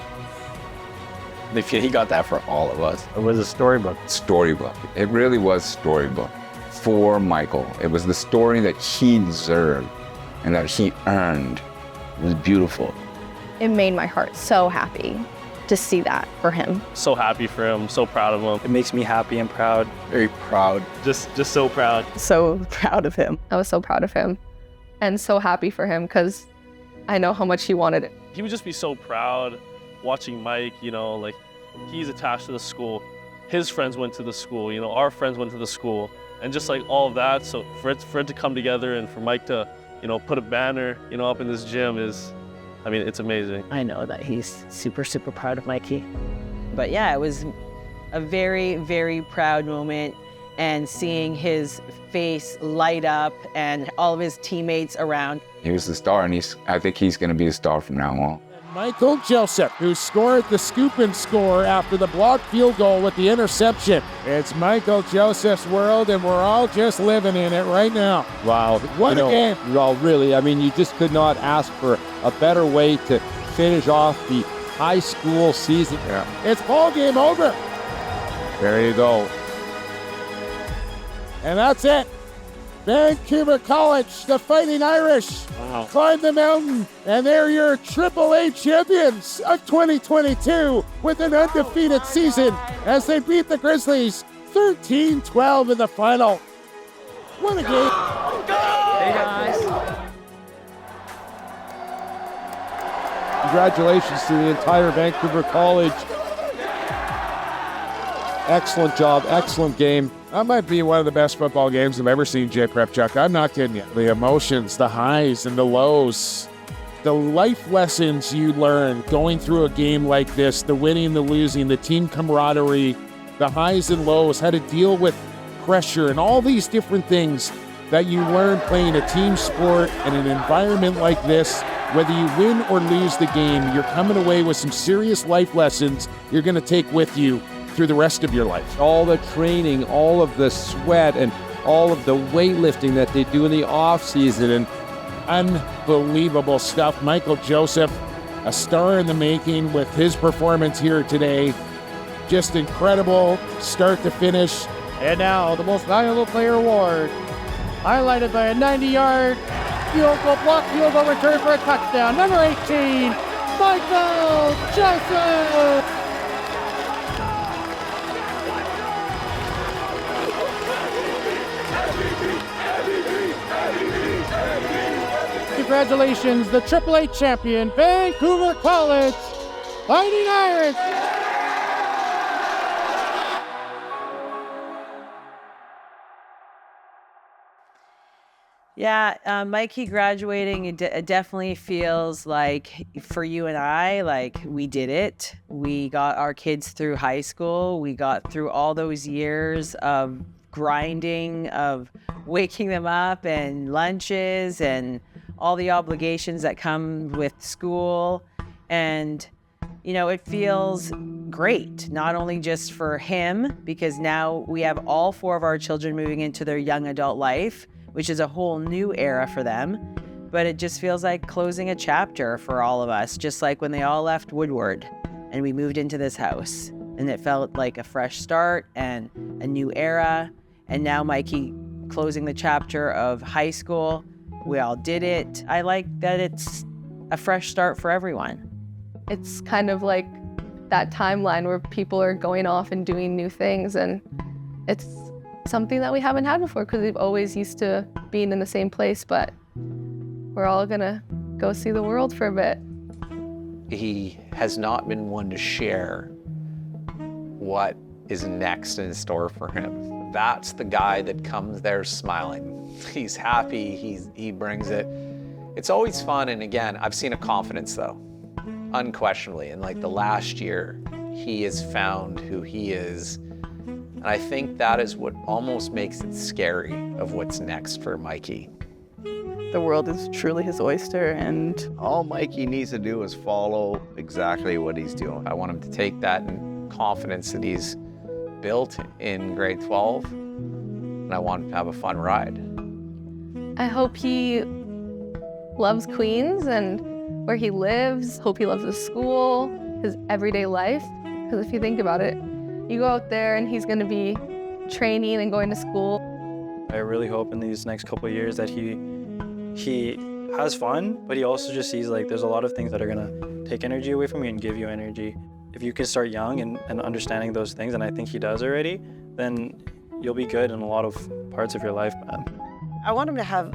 he got that for all of us. It was a storybook. Storybook. It really was storybook for Michael. It was the story that he deserved and that he earned. It was beautiful. It made my heart so happy to see that for him. So happy for him, so proud of him. It makes me happy and proud. Very proud. Just so proud. So proud of him. I was so proud of him and so happy for him because I know how much he wanted it. He would just be so proud watching Mike, like he's attached to the school. His friends went to the school, our friends went to the school. And just like all of that, so for it to come together and for Mike to, put a banner, up in this gym is, it's amazing. I know that he's super, super proud of Mikey. But yeah, it was a very, very proud moment, and seeing his face light up and all of his teammates around. He was the star, and I think he's going to be the star from now on. Michael Joseph, who scored the scoop and score after the blocked field goal with the interception. It's Michael Joseph's world, and we're all just living in it right now. Wow. What a game. Well, really, you just could not ask for a better way to finish off the high school season. Yeah. It's ball game over. There you go. And that's it. Vancouver College, the Fighting Irish climb the mountain, and they're your XIII champions of 2022 with an undefeated season as they beat the Grizzlies 13-12 in the final. What a game. Hey guys. Congratulations to the entire Vancouver College. Excellent job, excellent game. That might be one of the best football games I've ever seen, Jay Prepchuk. I'm not kidding you. The emotions, the highs and the lows, the life lessons you learn going through a game like this, the winning, the losing, the team camaraderie, the highs and lows, how to deal with pressure and all these different things that you learn playing a team sport in an environment like this. Whether you win or lose the game, you're coming away with some serious life lessons you're going to take with you through the rest of your life. All the training, all of the sweat, and all of the weightlifting that they do in the off season, and unbelievable stuff. Michael Joseph, a star in the making with his performance here today. Just incredible start to finish. And now the most valuable player award, highlighted by a 90-yard field goal block, field goal return for a touchdown. Number 18, Michael Joseph. Congratulations, the XIII champion, Vancouver College Fighting Irish. Yeah, Mikey graduating, it definitely feels like for you and I, like we did it. We got our kids through high school. We got through all those years of grinding, of waking them up and lunches and all the obligations that come with school. And, you know, it feels great, not only just for him, because now we have all 4 of our children moving into their young adult life, which is a whole new era for them, but it just feels like closing a chapter for all of us, just like when they all left Woodward and we moved into this house. And it felt like a fresh start and a new era. And now Mikey closing the chapter of high school. We all did it. I like that it's a fresh start for everyone. It's kind of like that timeline where people are going off and doing new things, and it's something that we haven't had before because we've always used to being in the same place, but we're all gonna go see the world for a bit. He has not been one to share what is next in store for him. That's the guy that comes there smiling. He's happy, he brings it. It's always fun, and again, I've seen a confidence though, unquestionably. In like the last year, he has found who he is. And I think that is what almost makes it scary of what's next for Mikey. The world is truly his oyster, and all Mikey needs to do is follow exactly what he's doing. I want him to take that confidence that he's built in grade 12, and I want him to have a fun ride. I hope he loves Queens and where he lives. Hope he loves his school, his everyday life. Because if you think about it, you go out there and he's going to be training and going to school. I really hope in these next couple of years that he has fun, but he also just sees like there's a lot of things that are going to take energy away from you and give you energy. If you can start young and understanding those things, and I think he does already, then you'll be good in a lot of parts of your life, man. I want him to have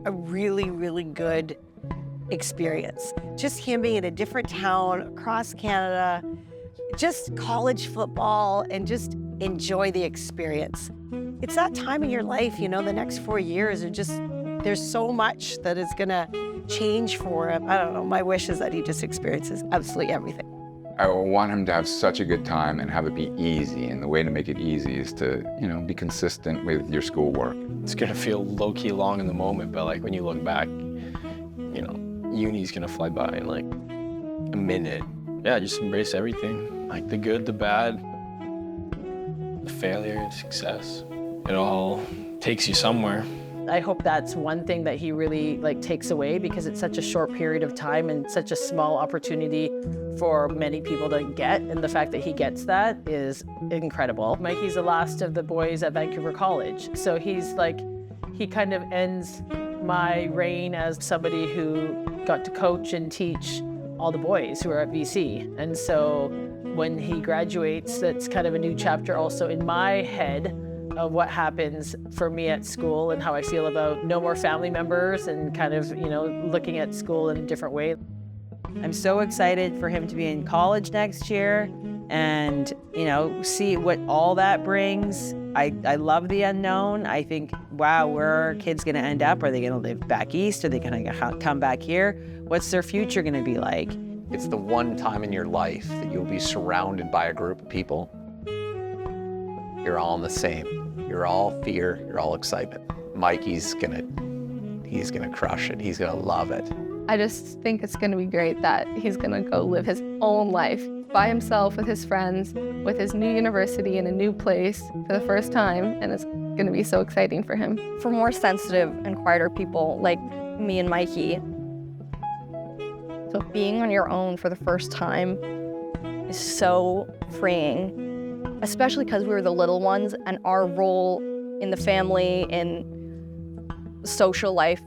a really, really good experience. Just him being in a different town across Canada, just college football, and just enjoy the experience. It's that time in your life, you know, the next 4 years are just, there's so much that is gonna change for him. I don't know, my wish is that he just experiences absolutely everything. I want him to have such a good time and have it be easy, and the way to make it easy is to, you know, be consistent with your schoolwork. It's gonna feel low-key long in the moment, but like when you look back, you know, uni's gonna fly by in like a minute. Yeah, just embrace everything. Like the good, the bad, the failure, the success. It all takes you somewhere. I hope that's one thing that he really takes away, because it's such a short period of time and such a small opportunity for many people to get, and the fact that he gets that is incredible. Mikey's the last of the boys at Vancouver College, so he's he kind of ends my reign as somebody who got to coach and teach all the boys who are at VC. And so when he graduates, that's kind of a new chapter also in my head of what happens for me at school and how I feel about no more family members and kind of, looking at school in a different way. I'm so excited for him to be in college next year and, see what all that brings. I love the unknown. I think, wow, where are our kids gonna end up? Are they gonna live back east? Are they gonna come back here? What's their future gonna be like? It's the one time in your life that you'll be surrounded by a group of people. You're all the same. You're all fear, you're all excitement. Mikey's he's gonna crush it. He's gonna love it. I just think it's gonna be great that he's gonna go live his own life by himself with his friends, with his new university in a new place for the first time, and it's gonna be so exciting for him. For more sensitive and quieter people like me and Mikey, so being on your own for the first time is so freeing. Especially because we were the little ones and our role in the family and social life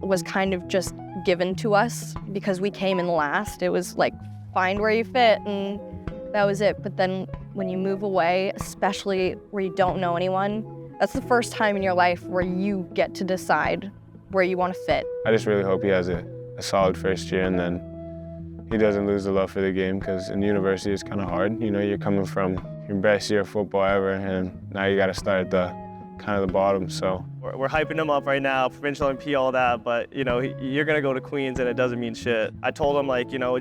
was kind of just given to us because we came in last. It was like, find where you fit and that was it. But then when you move away, especially where you don't know anyone, that's the first time in your life where you get to decide where you want to fit. I just really hope he has a solid first year and then he doesn't lose the love for the game because in university it's kind of hard. You're coming from your best year of football ever, and now you got to start at the kind of the bottom. So we're hyping him up right now, provincial MP, all that. But you're gonna go to Queens, and it doesn't mean shit. I told him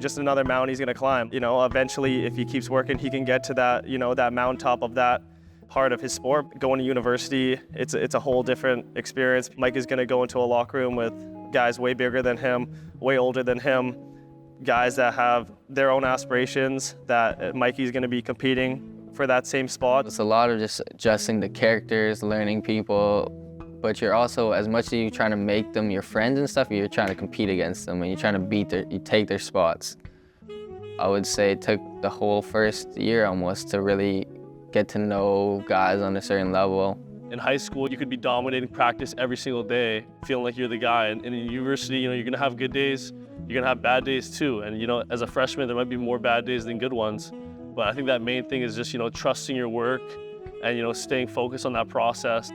just another mountain he's gonna climb. Eventually, if he keeps working, he can get to that that mountaintop of that part of his sport. Going to university, it's a whole different experience. Mike is gonna go into a locker room with guys way bigger than him, way older than him, guys that have their own aspirations. That Mikey's gonna be competing for that same spot. It's a lot of just adjusting the characters, learning people, but you're also, as much as you're trying to make them your friends and stuff, you're trying to compete against them and you're trying to you take their spots. I would say it took the whole first year almost to really get to know guys on a certain level. In high school, you could be dominating practice every single day, feeling like you're the guy. And in university, you're gonna have good days, you're gonna have bad days too. And as a freshman, there might be more bad days than good ones. But I think that main thing is just, trusting your work and, staying focused on that process.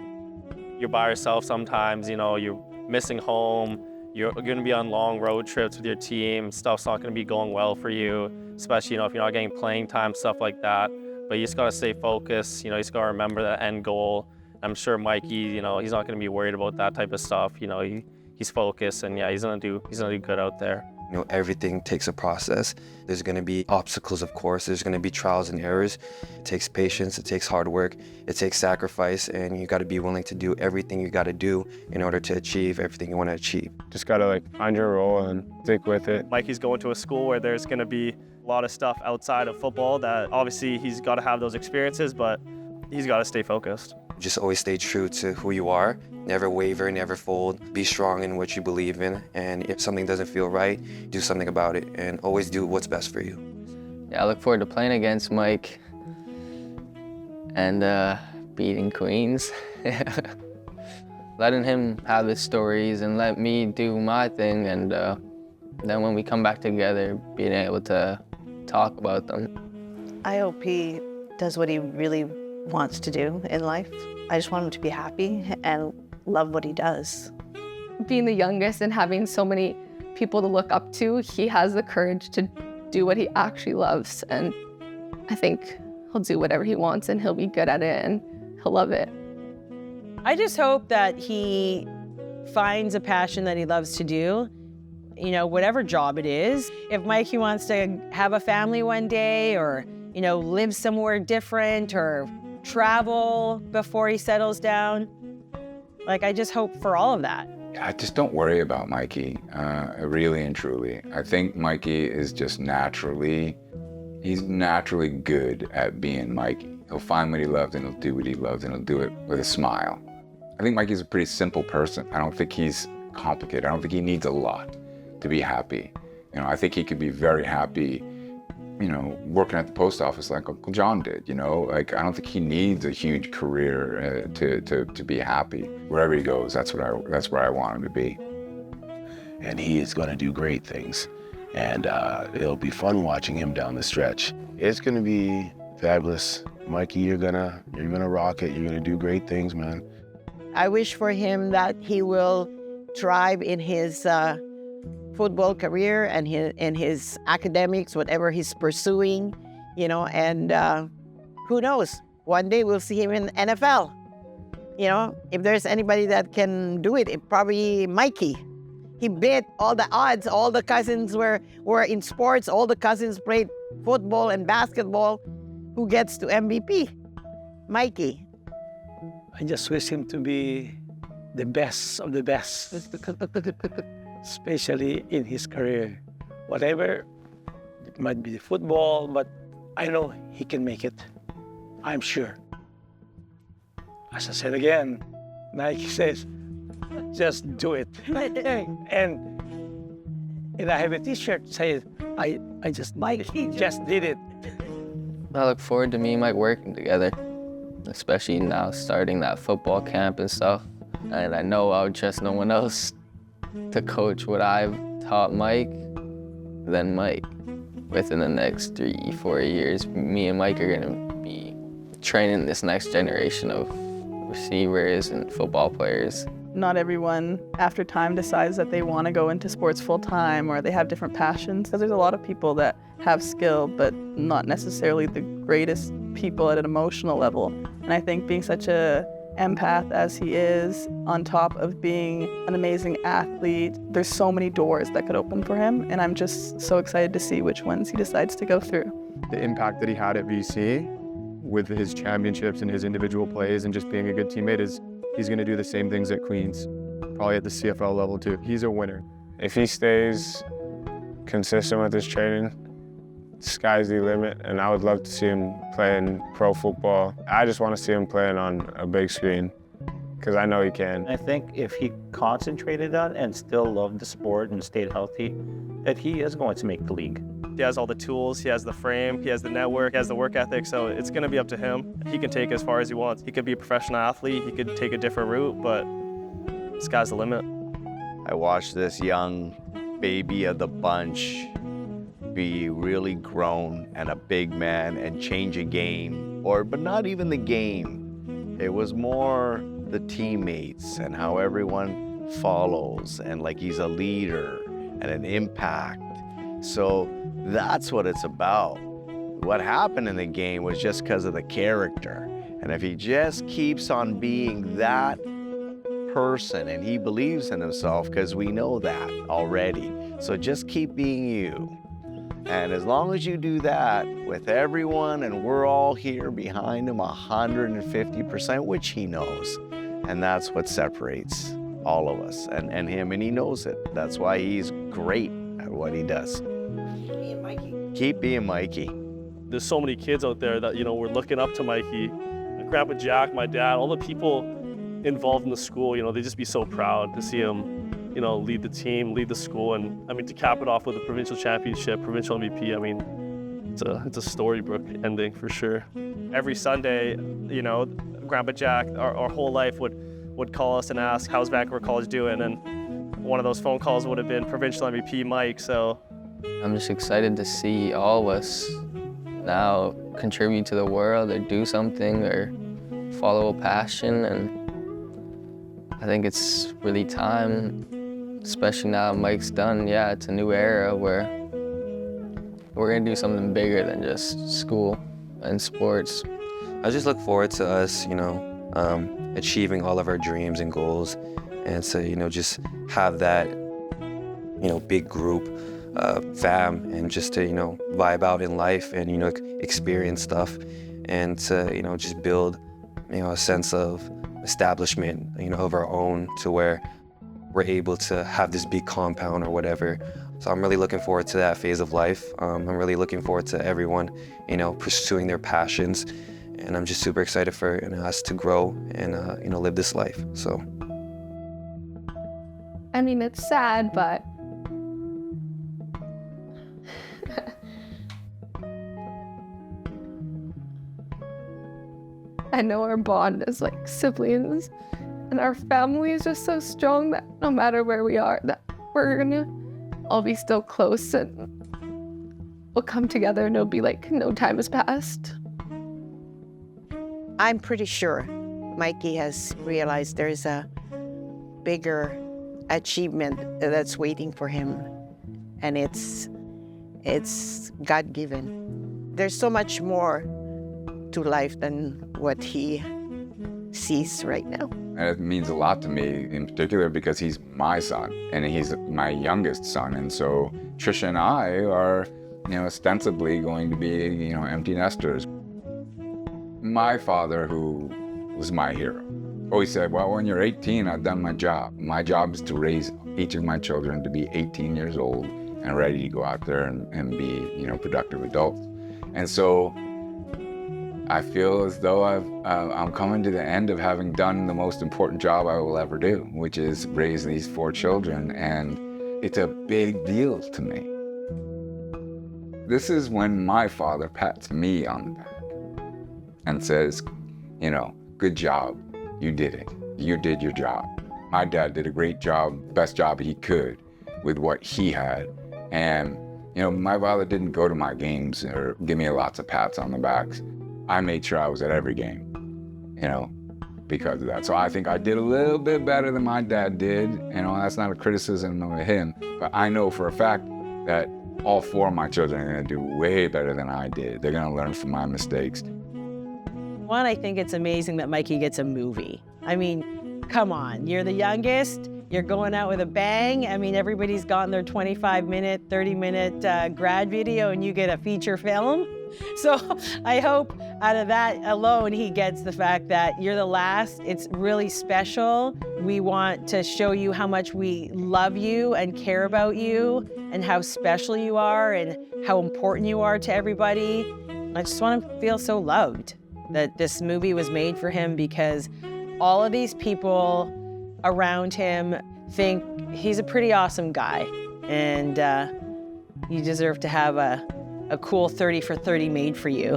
You're by yourself sometimes, you're missing home, you're gonna be on long road trips with your team, stuff's not gonna be going well for you, especially, if you're not getting playing time, stuff like that. But you just gotta stay focused, you just gotta remember that end goal. I'm sure Mikey, he's not gonna be worried about that type of stuff, he's focused and yeah, he's gonna do good out there. Everything takes a process. There's gonna be obstacles, of course. There's gonna be trials and errors. It takes patience, it takes hard work, it takes sacrifice, and you gotta be willing to do everything you gotta do in order to achieve everything you wanna achieve. Just gotta find your role and stick with it. Mikey's going to a school where there's gonna be a lot of stuff outside of football that obviously he's gotta have those experiences, but he's gotta stay focused. Just always stay true to who you are. Never waver, never fold. Be strong in what you believe in. And if something doesn't feel right, do something about it. And always do what's best for you. Yeah, I look forward to playing against Mike and beating Queens. Letting him have his stories and let me do my thing. And then when we come back together, being able to talk about them. I hope he does what he really wants to do in life. I just want him to be happy and love what he does. Being the youngest and having so many people to look up to, he has the courage to do what he actually loves. And I think he'll do whatever he wants and he'll be good at it and he'll love it. I just hope that he finds a passion that he loves to do, whatever job it is. If Mikey wants to have a family one day or, live somewhere different or travel before he settles down. I just hope for all of that. I just don't worry about Mikey, really and truly. I think Mikey is just he's naturally good at being Mikey. He'll find what he loves and he'll do what he loves and he'll do it with a smile. I think Mikey's a pretty simple person. I don't think he's complicated. I don't think he needs a lot to be happy. I think he could be very happy working at the post office like Uncle John did, I don't think he needs a huge career to be happy. Wherever he goes, that's where I want him to be. and he is going to do great things. And it'll be fun watching him down the stretch. It's going to be fabulous. Mikey, you're gonna rock it. You're gonna do great things, man. I wish for him that he will thrive in his football career and in his academics, whatever he's pursuing, you know, and who knows, one day we'll see him in the NFL. You know, if there's anybody that can do it, probably Mikey. He beat all the odds. All the cousins were in sports. All the cousins played football and basketball. Who gets to MVP? Mikey. I just wish him to be the best of the best, especially in his career. Whatever, it might be football, but I know he can make it. I'm sure. As I said again, Nike says, just do it. and I have a t-shirt saying, I just did it. I look forward to me and Mike working together, especially now starting that football camp and stuff. And I know I would trust no one else to coach what I've taught Mike than Mike. Within the next 3-4 years, me and Mike are gonna be training this next generation of receivers and football players. Not everyone, after time, decides that they want to go into sports full-time or they have different passions. Because there's a lot of people that have skill, but not necessarily the greatest people at an emotional level. And I think being such a empath as he is, on top of being an amazing athlete, there's so many doors that could open for him. And I'm just so excited to see which ones he decides to go through. The impact that he had at VC with his championships and his individual plays and just being a good teammate is he's going to do the same things at Queens, probably at the CFL level too. He's a winner. If he stays consistent with his training, sky's the limit, and I would love to see him playing pro football. I just want to see him playing on a big screen because I know he can. I think if he concentrated on and still loved the sport and stayed healthy, that he is going to make the league. He has all the tools, he has the frame, he has the network, he has the work ethic, so it's going to be up to him. He can take it as far as he wants. He could be a professional athlete, he could take a different route, but the sky's the limit. I watched this young baby of the bunch be really grown and a big man and change a game, but not even the game. It was more the teammates and how everyone follows and like he's a leader and an impact. So that's what it's about. What happened in the game was just because of the character. And if he just keeps on being that person and he believes in himself, because we know that already. So just keep being you. And as long as you do that with everyone, and we're all here behind him 150%, which he knows. And that's what separates all of us and him, and he knows it. That's why he's great at what he does. Keep being Mikey. There's so many kids out there that, you know, we're looking up to Mikey. Grandpa Jack, my dad, all the people involved in the school, you know, they just be so proud to see him, you know, lead the team, lead the school. And I mean, to cap it off with a provincial championship, provincial MVP, I mean, it's a storybook ending for sure. Every Sunday, you know, Grandpa Jack, our whole life would call us and ask, how's Vancouver College doing? And one of those phone calls would have been provincial MVP Mike, so. I'm just excited to see all of us now contribute to the world or do something or follow a passion, and I think it's really time, especially now Mike's done. Yeah, it's a new era where we're gonna do something bigger than just school and sports. I just look forward to us, you know, achieving all of our dreams and goals, and to, you know, just have that, you know, big group, fam, and just to, you know, vibe out in life and, you know, experience stuff, and to, you know, just build, you know, a sense of establishment, you know, of our own, to where we're able to have this big compound or whatever. So I'm really looking forward to that phase of life. I'm really looking forward to everyone, you know, pursuing their passions, and I'm just super excited for, you know, us to grow and, you know, live this life. So. I mean, it's sad, but I know our bond is like siblings, and our family is just so strong that no matter where we are, that we're gonna all be still close and we'll come together and it'll be like no time has passed. I'm pretty sure Mikey has realized there's a bigger achievement that's waiting for him, and it's God-given. There's so much more to life than what he sees right now. And it means a lot to me in particular because he's my son and he's my youngest son. And so Trisha and I are, ostensibly going to be, empty nesters. My father, who was my hero, always said, well, when you're 18, I've done my job. My job is to raise each of my children to be 18 years old and ready to go out there and be, productive adults. And so I feel as though I'm coming to the end of having done the most important job I will ever do, which is raise these 4 children, and it's a big deal to me. This is when my father pats me on the back and says, good job, you did it. You did your job. My dad did a great job, best job he could with what he had. And, my father didn't go to my games or give me lots of pats on the backs. I made sure I was at every game, because of that. So I think I did a little bit better than my dad did. That's not a criticism of him, but I know for a fact that all 4 of my children are gonna do way better than I did. They're gonna learn from my mistakes. One, I think it's amazing that Mikey gets a movie. I mean, come on, you're the youngest, you're going out with a bang. I mean, everybody's gotten their 25-minute, 30-minute grad video and you get a feature film. So I hope out of that alone, he gets the fact that you're the last. It's really special. We want to show you how much we love you and care about you and how special you are and how important you are to everybody. I just want to feel so loved that this movie was made for him, because all of these people around him think he's a pretty awesome guy, and you deserve to have a cool 30 for 30 made for you.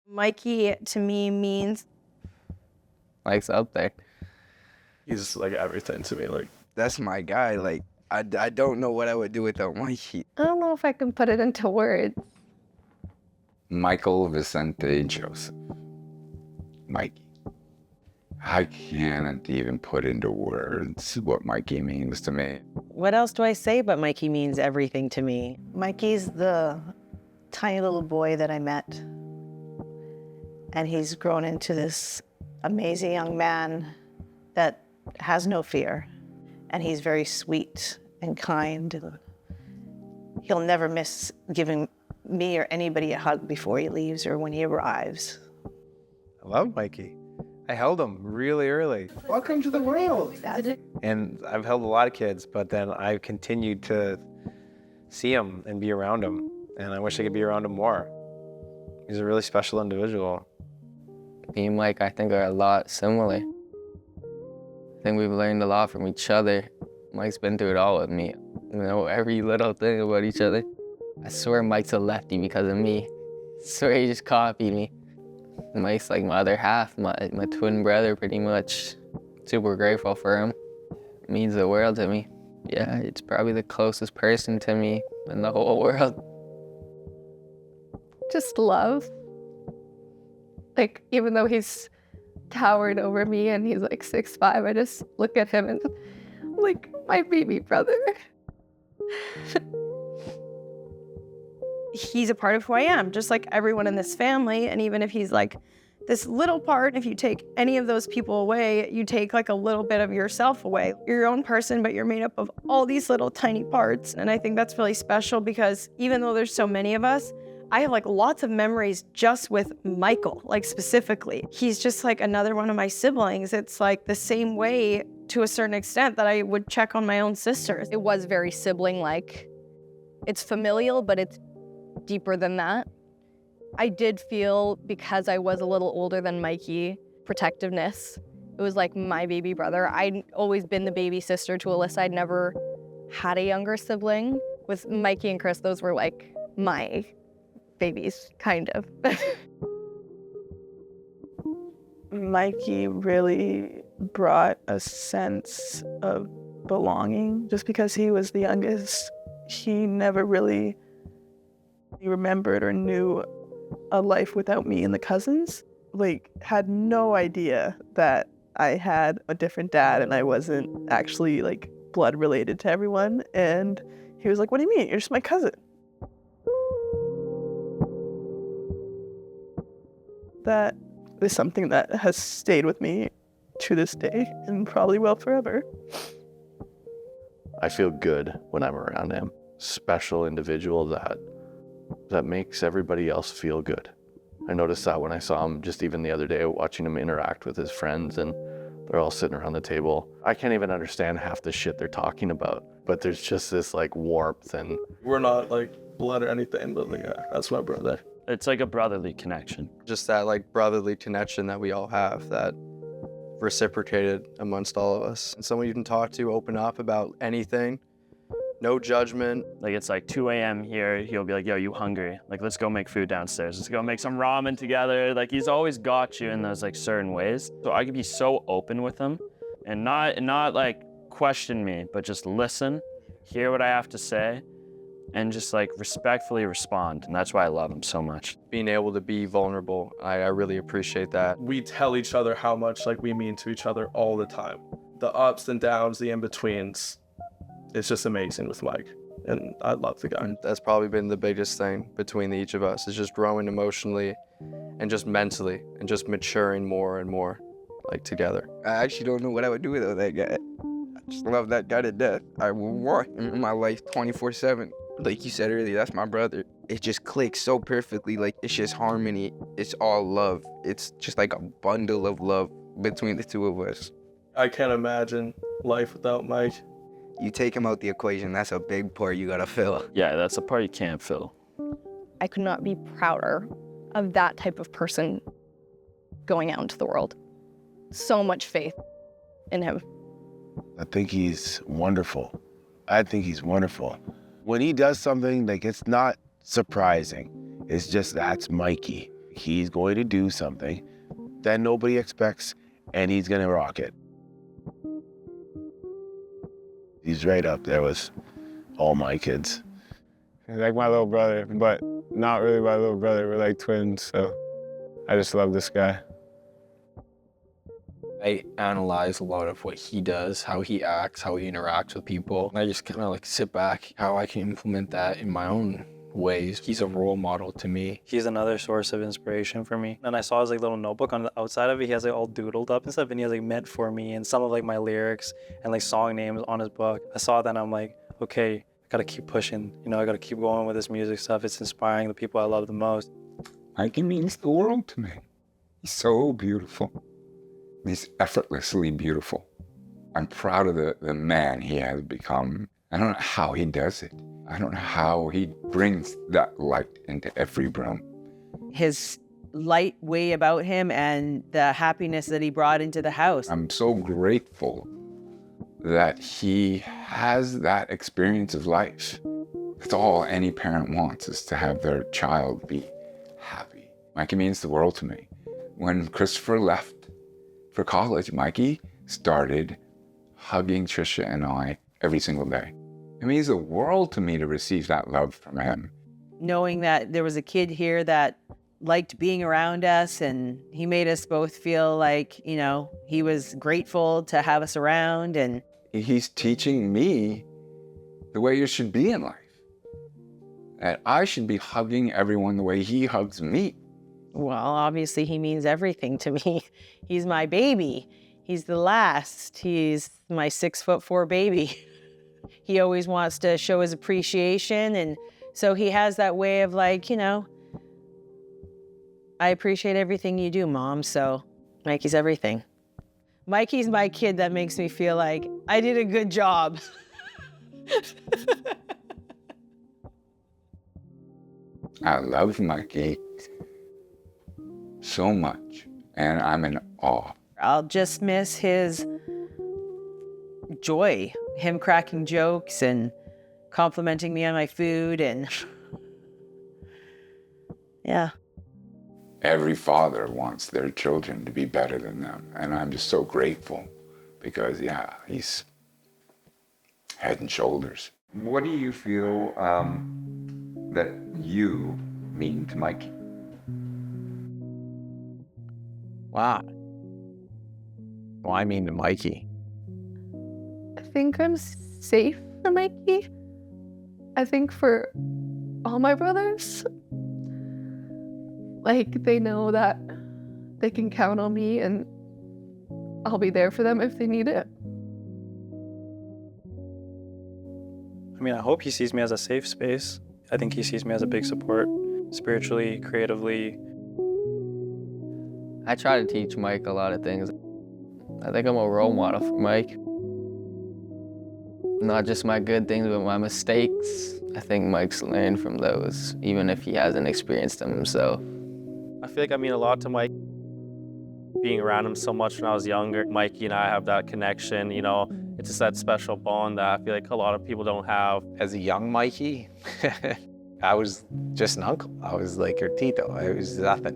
Mikey, to me, means... Mike's up there. He's like everything to me. That's my guy. I don't know what I would do without Mikey. I don't know if I can put it into words. Michael Vicente Joseph. Mikey. I can't even put into words what Mikey means to me. What else do I say but Mikey means everything to me? Mikey's the tiny little boy that I met. And he's grown into this amazing young man that has no fear. And he's very sweet and kind. He'll never miss giving me or anybody a hug before he leaves or when he arrives. I love Mikey. I held him really early. Welcome to the world. And I've held a lot of kids, but then I've continued to see him and be around him. And I wish I could be around him more. He's a really special individual. Me and Mike, I think, are a lot similar. I think we've learned a lot from each other. Mike's been through it all with me. Every little thing about each other. I swear Mike's a lefty because of me. I swear he just copied me. Mike's like my other half, my twin brother, pretty much. Super grateful for him. It means the world to me. Yeah, it's probably the closest person to me in the whole world. Just love. Even though he's towered over me and he's 6'5", I just look at him and my baby brother. He's a part of who I am, just like everyone in this family. And even if he's this little part, if you take any of those people away, you take a little bit of yourself away. You're your own person, but you're made up of all these little tiny parts. And I think that's really special because even though there's so many of us, I have lots of memories just with Michael, specifically. He's just another one of my siblings. It's the same way to a certain extent that I would check on my own sisters. It was very sibling-like. It's familial, but it's deeper than that. I did feel, because I was a little older than Mikey, protectiveness. It was my baby brother. I'd always been the baby sister to Alyssa. I'd never had a younger sibling. With Mikey and Chris, those were my babies, kind of. Mikey really brought a sense of belonging. Just because he was the youngest, he never really remembered or knew a life without me and the cousins. Like, had no idea that I had a different dad and I wasn't actually like blood related to everyone. And he was like, "What do you mean? You're just my cousin." That is something that has stayed with me to this day and probably will forever. I feel good when I'm around him. Special individual that makes everybody else feel good. I noticed that when I saw him just even the other day, watching him interact with his friends, and they're all sitting around the table. I can't even understand half the shit they're talking about, but there's just this like warmth. And we're not like blood or anything, but like, that's my brother. It's like a brotherly connection. Just that like brotherly connection that we all have, that reciprocated amongst all of us. And someone you can talk to, open up about anything. No judgment. Like it's like 2 a.m. here, he'll be like, "Yo, you hungry? Like, let's go make food downstairs. Let's go make some ramen together." Like, he's always got you in those like certain ways. So I could be so open with him and not like question me, but just listen, hear what I have to say, and just like respectfully respond. And that's why I love him so much. Being able to be vulnerable, I really appreciate that. We tell each other how much like we mean to each other all the time. The ups and downs, the in-betweens. It's just amazing with Mike, and I love the guy. That's probably been the biggest thing between each of us, is just growing emotionally and just mentally and just maturing more and more, like together. I actually don't know what I would do without that guy. I just love that guy to death. I will want him in my life 24/7. Like you said earlier, that's my brother. It just clicks so perfectly. Like, it's just harmony. It's all love. It's just like a bundle of love between the two of us. I can't imagine life without Mike. You take him out the equation, that's a big part you gotta fill. Yeah, that's a part you can't fill. I could not be prouder of that type of person going out into the world. So much faith in him. I think he's wonderful. I think he's wonderful. When he does something, like, it's not surprising. It's just, that's Mikey. He's going to do something that nobody expects, and he's gonna rock it. He's right up there with all my kids. He's like my little brother, but not really my little brother. We're like twins, so I just love this guy. I analyze a lot of what he does, how he acts, how he interacts with people. And I just kind of like sit back, how I can implement that in my own ways. He's a role model to me. He's another source of inspiration for me. And I saw his like little notebook on the outside of it. He has like all doodled up and stuff, and he has like meant for me and some of like my lyrics and like song names on his book. I saw that and I'm like, okay, I gotta keep pushing. You know, I gotta keep going with this music stuff. It's inspiring the people I love the most. Mikey means the world to me. He's so beautiful. He's effortlessly beautiful. I'm proud of the man he has become. I don't know how he does it. I don't know how he brings that light into every room. His light way about him and the happiness that he brought into the house. I'm so grateful that he has that experience of life. That's all any parent wants, is to have their child be happy. Mikey means the world to me. When Christopher left for college, Mikey started hugging Trisha and I every single day. It means the world to me to receive that love from him. Knowing that there was a kid here that liked being around us, and he made us both feel like, you know, he was grateful to have us around. And he's teaching me the way you should be in life. That I should be hugging everyone the way he hugs me. Well, obviously he means everything to me. He's my baby. He's the last. He's my 6'4" baby. He always wants to show his appreciation, and so he has that way of like, you know, I appreciate everything you do, Mom, so Mikey's everything. Mikey's my kid that makes me feel like I did a good job. I love Mikey so much, and I'm in awe. I'll just miss his joy, him cracking jokes and complimenting me on my food, and Yeah. Every father wants their children to be better than them. And I'm just so grateful because, yeah, he's head and shoulders. What do you feel that you mean to Mikey? Wow. Well, I mean to Mikey. I think I'm safe for Mikey. I think for all my brothers, like, they know that they can count on me and I'll be there for them if they need it. I mean, I hope he sees me as a safe space. I think he sees me as a big support, spiritually, creatively. I try to teach Mike a lot of things. I think I'm a role model for Mike. Not just my good things, but my mistakes. I think Mike's learned from those, even if he hasn't experienced them himself. I feel like I mean a lot to Mike. Being around him so much when I was younger, Mikey and I have that connection, you know. It's just that special bond that I feel like a lot of people don't have. As a young Mikey, I was just an uncle. I was like your Tito. I was nothing.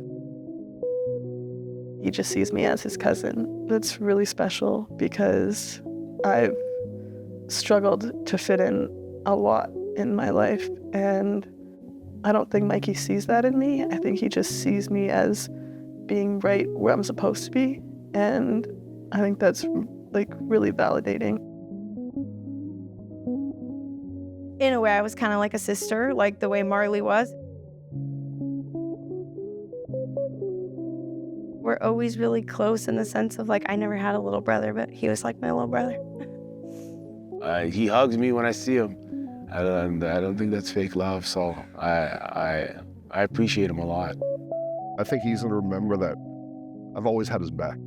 He just sees me as his cousin. That's really special because I've struggled to fit in a lot in my life, and I don't think Mikey sees that in me. I think he just sees me as being right where I'm supposed to be, and I think that's like really validating. In a way, I was kind of like a sister, like the way Marley was. We're always really close in the sense of, like, I never had a little brother, but he was like my little brother. He hugs me when I see him. I don't think that's fake love, so I appreciate him a lot. I think he's gonna remember that I've always had his back.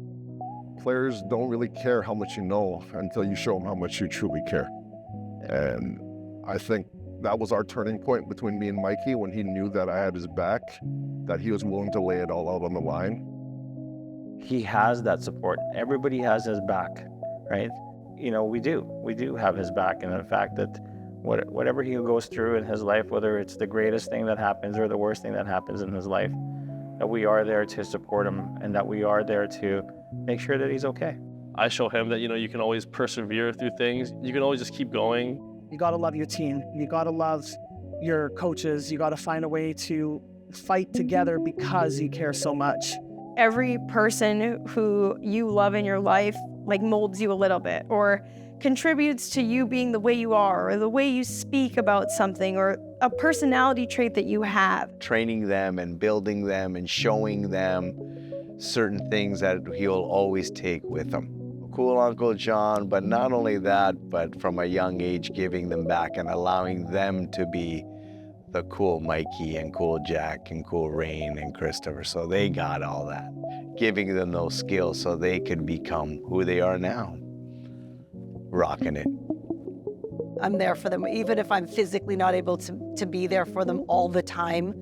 Players don't really care how much you know until you show them how much you truly care. And I think that was our turning point between me and Mikey, when he knew that I had his back, that he was willing to lay it all out on the line. He has that support. Everybody has his back, right? You know, we do have his back, and the fact that whatever he goes through in his life, whether it's the greatest thing that happens or the worst thing that happens in his life, that we are there to support him and that we are there to make sure that he's okay. I show him that, you know, you can always persevere through things. You can always just keep going. You gotta love your team. You gotta love your coaches. You gotta find a way to fight together because you care so much. Every person who you love in your life, like, molds you a little bit or contributes to you being the way you are, or the way you speak about something, or a personality trait that you have. Training them and building them and showing them certain things that he'll always take with him. Cool Uncle John, but not only that, but from a young age giving them back and allowing them to be the cool Mikey and cool Jack and cool Reign and Christopher. So they got all that. Giving them those skills so they could become who they are now. Rocking it. I'm there for them, even if I'm physically not able to be there for them all the time.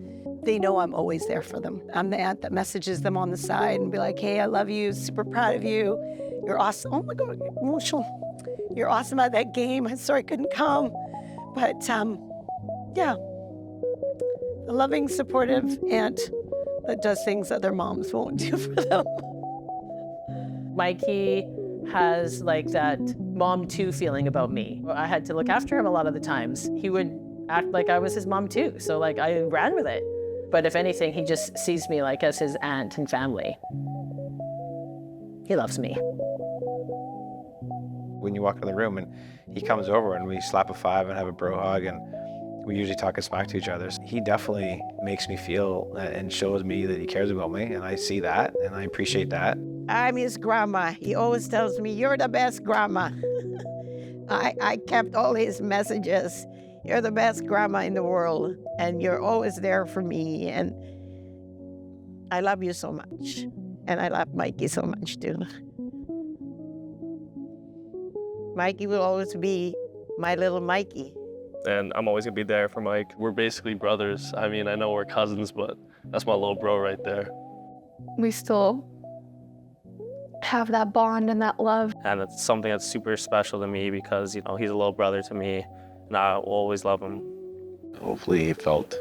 They know I'm always there for them. I'm the aunt that messages them on the side and be like, hey, I love you, super proud of you. You're awesome. Oh my God, emotional. You're awesome at that game. I'm sorry I couldn't come. But yeah, a loving, supportive aunt that does things that their moms won't do for them. Mikey has like that mom too feeling about me. I had to look after him a lot of the times. He would act like I was his mom too. So like I ran with it. But if anything, he just sees me like as his aunt and family. He loves me. When you walk in the room and he comes over and we slap a five and have a bro hug, and we usually talk smack to each other. He definitely makes me feel and shows me that he cares about me, and I see that and I appreciate that. I'm his grandma. He always tells me, you're the best grandma. I kept all his messages. You're the best grandma in the world, and you're always there for me, and I love you so much. And I love Mikey so much too. Mikey will always be my little Mikey. And I'm always gonna be there for Mike. We're basically brothers. I mean, I know we're cousins, but that's my little bro right there. We still have that bond and that love. And it's something that's super special to me because, you know, he's a little brother to me, and I will always love him. Hopefully he felt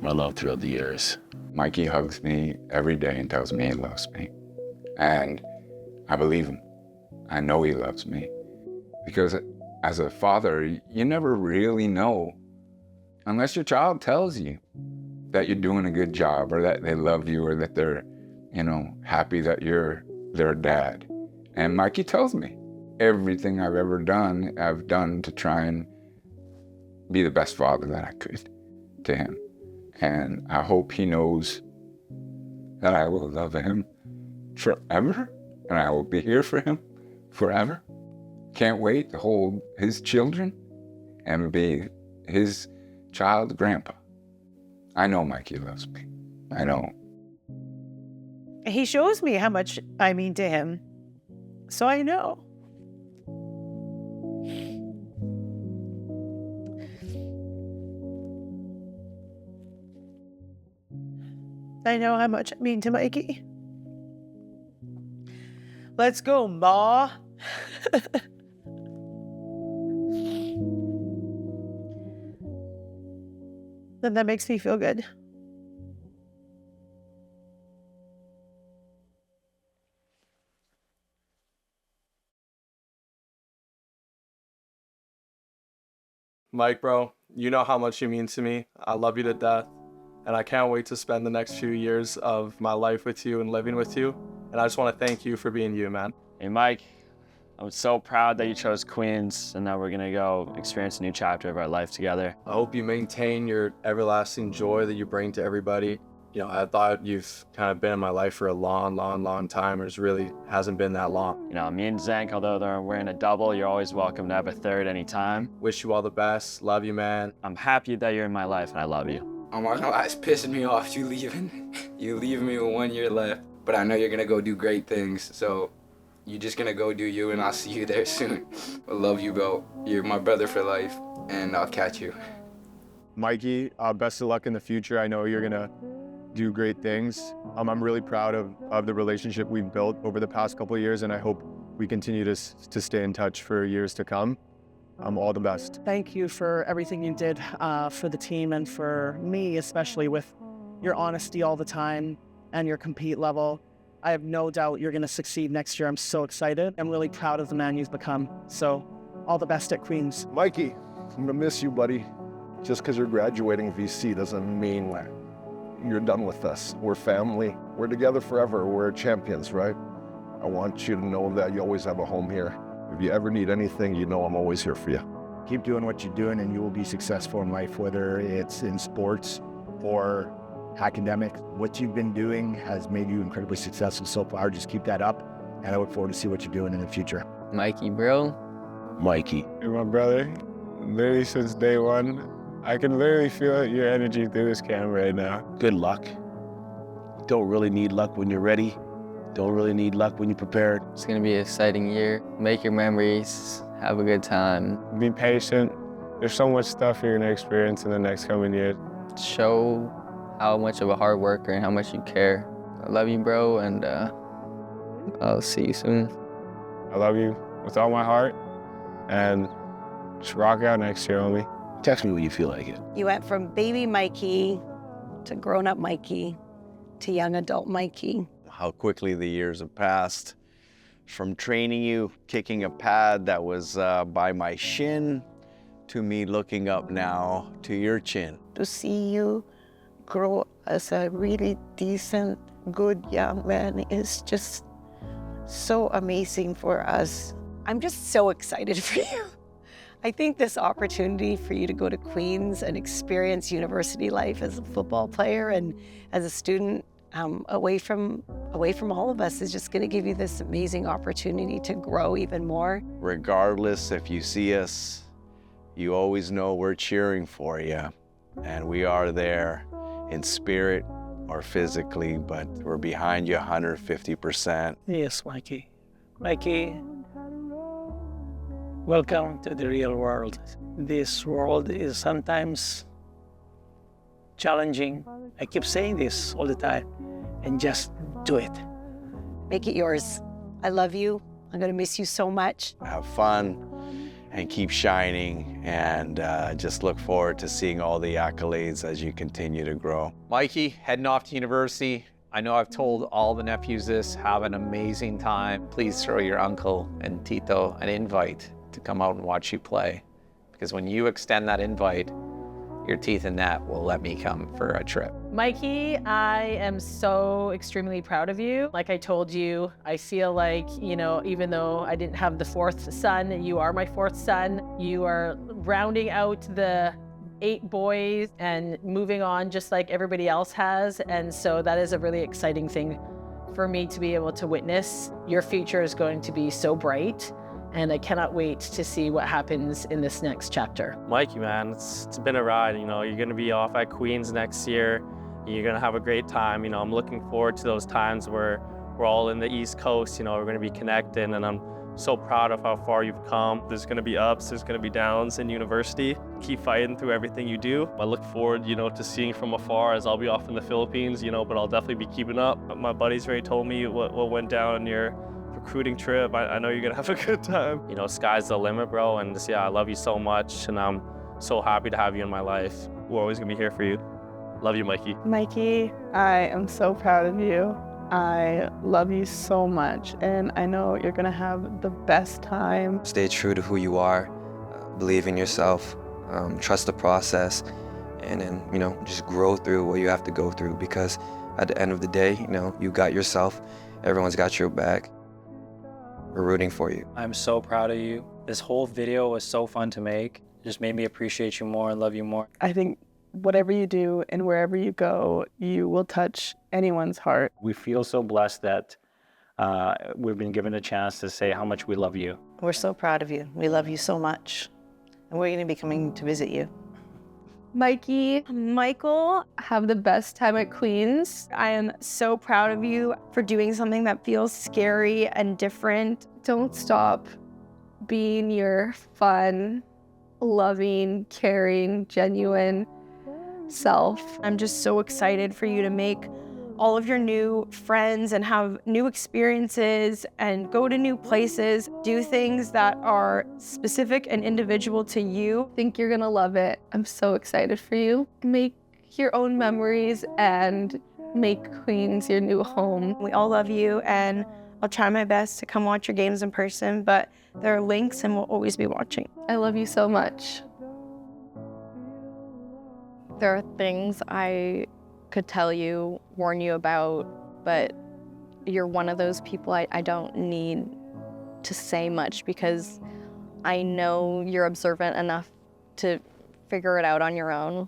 my love throughout the years. Mikey hugs me every day and tells me he loves me. And I believe him. I know he loves me. Because as a father, you never really know unless your child tells you that you're doing a good job or that they love you or that they're, happy that you're their dad. And Mikey tells me everything I've ever done, I've done to try and be the best father that I could to him. And I hope he knows that I will love him forever and I will be here for him forever. Can't wait to hold his children and be his child's grandpa. I know Mikey loves me. I know. He shows me how much I mean to him, so I know. I know how much I mean to Mikey. Let's go, Ma. Then that makes me feel good. Mike, bro, you know how much you mean to me. I love you to death. And I can't wait to spend the next few years of my life with you and living with you. And I just want to thank you for being you, man. Hey, Mike, I'm so proud that you chose Queens and that we're going to go experience a new chapter of our life together. I hope you maintain your everlasting joy that you bring to everybody. I thought you've kind of been in my life for a long, long, long time. It really hasn't been that long. Me and Zank, although they're wearing a double, you're always welcome to have a third anytime. Wish you all the best. Love you, man. I'm happy that you're in my life and I love you. I'm not gonna lie, it's pissing me off you leaving. You leaving me with 1 year left. But I know you're gonna go do great things. So you're just gonna go do you and I'll see you there soon. I love you, bro. You're my brother for life and I'll catch you. Mikey, best of luck in the future. I know you're gonna do great things. I'm really proud of the relationship we've built over the past couple of years, and I hope we continue to stay in touch for years to come. All the best. Thank you for everything you did for the team and for me, especially with your honesty all the time and your compete level. I have no doubt you're going to succeed next year. I'm so excited. I'm really proud of the man you've become. So all the best at Queens. Mikey, I'm going to miss you, buddy. Just because you're graduating VC doesn't mean you're done with us. We're family. We're together forever. We're champions, right? I want you to know that you always have a home here. If you ever need anything, you know I'm always here for you. Keep doing what you're doing and you will be successful in life, whether it's in sports or academic. What you've been doing has made you incredibly successful so far. Just keep that up, and I look forward to see what you're doing in the future. Mikey, bro. Mikey. You're my brother. Literally since day one. I can literally feel your energy through this camera right now. Good luck. Don't really need luck when you're ready. Don't really need luck when you're prepared. It's gonna be an exciting year. Make your memories, have a good time. Be patient. There's so much stuff you're gonna experience in the next coming years. Show how much of a hard worker and how much you care. I love you, bro, and I'll see you soon. I love you with all my heart, and just rock out next year, homie. Text me when you feel like it. You went from baby Mikey to grown-up Mikey to young adult Mikey. How quickly the years have passed. From training you, kicking a pad that was by my shin, to me looking up now to your chin. To see you grow as a really decent, good young man is just so amazing for us. I'm just so excited for you. I think this opportunity for you to go to Queens and experience university life as a football player and as a student away from all of us is just going to give you this amazing opportunity to grow even more. Regardless if you see us, you always know we're cheering for you. And we are there in spirit or physically, but we're behind you 150%. Yes, Mikey. Mikey, welcome to the real world. This world is sometimes challenging. I keep saying this all the time, and just do it. Make it yours. I love you. I'm going to miss you so much. Have fun and keep shining, and just look forward to seeing all the accolades as you continue to grow. Mikey, heading off to university. I know I've told all the nephews this, have an amazing time. Please throw your uncle and Tito an invite to come out and watch you play. Because when you extend that invite, your teeth and that will let me come for a trip. Mikey, I am so extremely proud of you. Like I told you, I feel like, you know, even though I didn't have the fourth son, you are my fourth son. You are rounding out the 8 boys and moving on just like everybody else has. And so that is a really exciting thing for me to be able to witness. Your future is going to be so bright, and I cannot wait to see what happens in this next chapter. Mikey, man, it's been a ride. You know, you're gonna be off at Queens next year. You're gonna have a great time. You know, I'm looking forward to those times where we're all in the East Coast. You know, we're gonna be connected, and I'm so proud of how far you've come. There's gonna be ups, there's gonna be downs in university. Keep fighting through everything you do. I look forward, you know, to seeing from afar as I'll be off in the Philippines, you know, but I'll definitely be keeping up. My buddies already told me what went down on your recruiting trip. I know you're gonna have a good time. You know, sky's the limit, bro, and just, yeah, I love you so much, and I'm so happy to have you in my life. We're always gonna be here for you. Love you, Mikey. Mikey, I am so proud of you. I love you so much, and I know you're gonna have the best time. Stay true to who you are, believe in yourself, trust the process, and then, you know, just grow through what you have to go through, because at the end of the day, you know, you got yourself, everyone's got your back. We're rooting for you. I'm so proud of you. This whole video was so fun to make. It just made me appreciate you more and love you more. I think whatever you do and wherever you go, you will touch anyone's heart. We feel so blessed that we've been given a chance to say how much we love you. We're so proud of you. We love you so much. And we're going to be coming to visit you. Mikey, Michael, have the best time at Queens. I am so proud of you for doing something that feels scary and different. Don't stop being your fun, loving, caring, genuine self. I'm just so excited for you to make all of your new friends and have new experiences and go to new places, do things that are specific and individual to you. I think you're gonna love it. I'm so excited for you. Make your own memories and make Queens your new home. We all love you, and I'll try my best to come watch your games in person, but there are links and we'll always be watching. I love you so much. There are things I could tell you, warn you about, but you're one of those people I don't need to say much, because I know you're observant enough to figure it out on your own.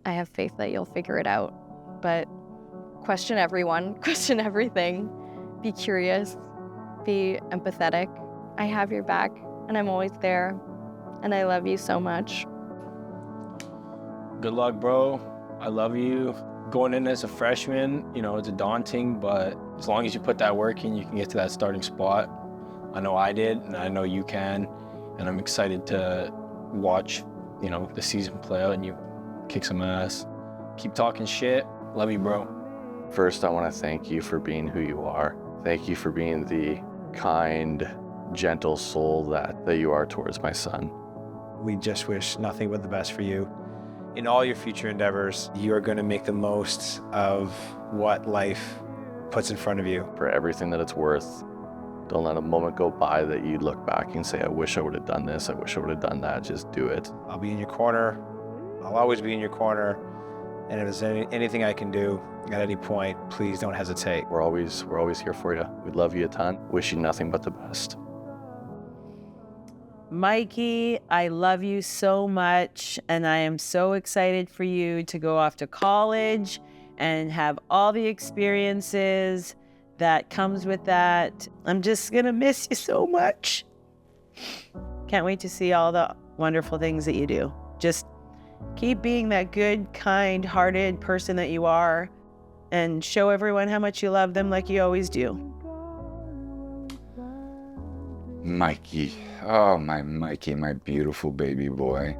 I have faith that you'll figure it out, but question everyone, question everything, be curious, be empathetic. I have your back, and I'm always there, and I love you so much. Good luck, bro. I love you. Going in as a freshman, you know, it's daunting, but as long as you put that work in, you can get to that starting spot. I know I did, and I know you can, and I'm excited to watch, you know, the season play out and you kick some ass. Keep talking shit. Love you, bro. First, I want to thank you for being who you are. Thank you for being the kind, gentle soul that you are towards my son. We just wish nothing but the best for you. In all your future endeavors, you are going to make the most of what life puts in front of you. For everything that it's worth, don't let a moment go by that you look back and say, I wish I would have done this, I wish I would have done that. Just do it. I'll be in your corner. I'll always be in your corner. And if there's anything I can do at any point, please don't hesitate. We're always here for you. We love you a ton. Wish you nothing but the best. Mikey, I love you so much, and I am so excited for you to go off to college and have all the experiences that comes with that. I'm just gonna miss you so much. Can't wait to see all the wonderful things that you do. Just keep being that good, kind-hearted person that you are, and show everyone how much you love them like you always do. Mikey. Oh, my Mikey, my beautiful baby boy.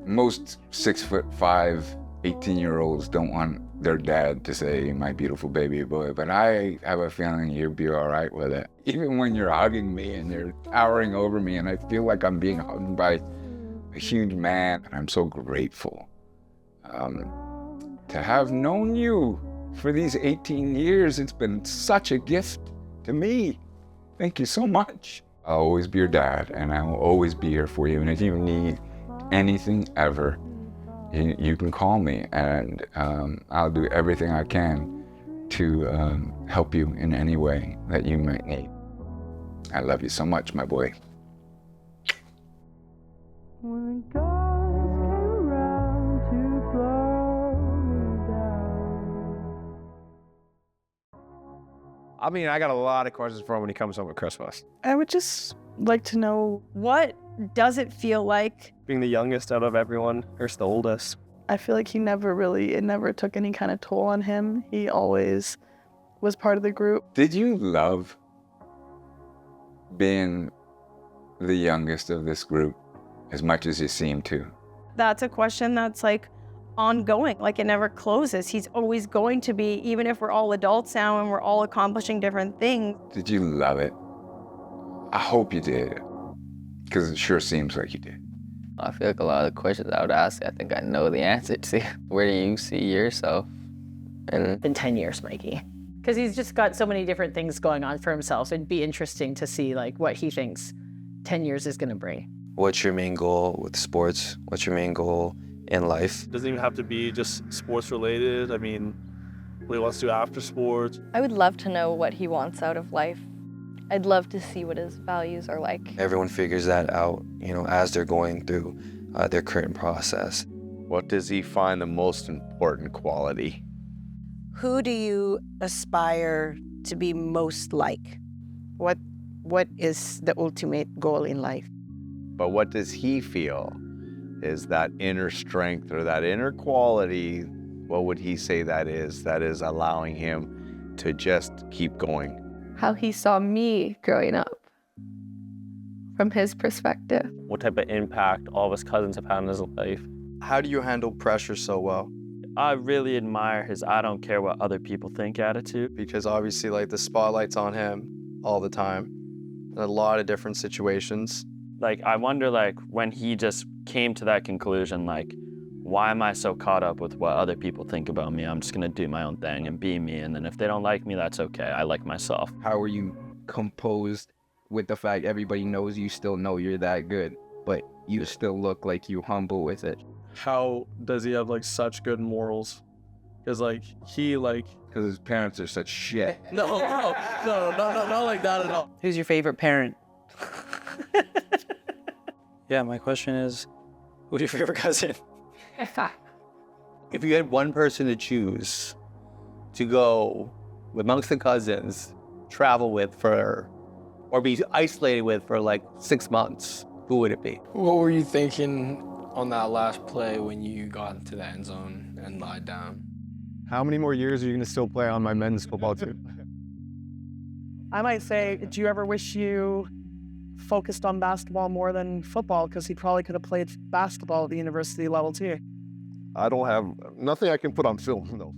Most 6'5", 18-year-olds don't want their dad to say, my beautiful baby boy, but I have a feeling you'll be all right with it. Even when you're hugging me and you're towering over me and I feel like I'm being hugged by a huge man, and I'm so grateful to have known you for these 18 years. It's been such a gift to me. Thank you so much. I'll always be your dad, and I will always be here for you. And if you need anything ever, you can call me, and I'll do everything I can to help you in any way that you might need. I love you so much, my boy. I mean, I got a lot of questions for him when he comes home at Christmas. I would just like to know, what does it feel like being the youngest out of everyone, or the oldest? I feel like it never took any kind of toll on him. He always was part of the group. Did you love being the youngest of this group as much as you seem to? That's a question that's like ongoing, like it never closes. He's always going to be, even if we're all adults now and we're all accomplishing different things. Did you love it? I hope you did, because it sure seems like you did. I feel like a lot of the questions I would ask, I think I know the answer to. Where do you see yourself? And in 10 years, Mikey. Because he's just got so many different things going on for himself. It'd be interesting to see like what he thinks 10 years is gonna bring. What's your main goal with sports? What's your main goal in life? It doesn't even have to be just sports related. I mean, what he wants to do after sports. I would love to know what he wants out of life. I'd love to see what his values are like. Everyone figures that out, as they're going through their current process. What does he find the most important quality? Who do you aspire to be most like? What is the ultimate goal in life? But what does he feel is that inner strength or that inner quality? What would he say that is allowing him to just keep going? How he saw me growing up from his perspective. What type of impact all of his cousins have had in his life. How do you handle pressure so well? I really admire his I don't care what other people think attitude. Because obviously like the spotlight's on him all the time in a lot of different situations. Like I wonder like when he just came to that conclusion, like why am I so caught up with what other people think about me? I'm just gonna do my own thing and be me, and then if they don't like me, that's okay. I like myself. How are you composed with the fact everybody knows you still know you're that good, but you still look like you humble with it? How does he have like such good morals? Because like because his parents are such shit. No, not like that at all. Who's your favorite parent? Yeah, my question is, who's your favorite cousin? If you had one person to choose to go amongst the cousins, travel with or be isolated with for like 6 months, who would it be? What were you thinking on that last play when you got into the end zone and lied down? How many more years are you going to still play on my men's football team? I might say, do you ever wish you focused on basketball more than football? Because he probably could have played basketball at the university level too. I don't have nothing I can put on film, no.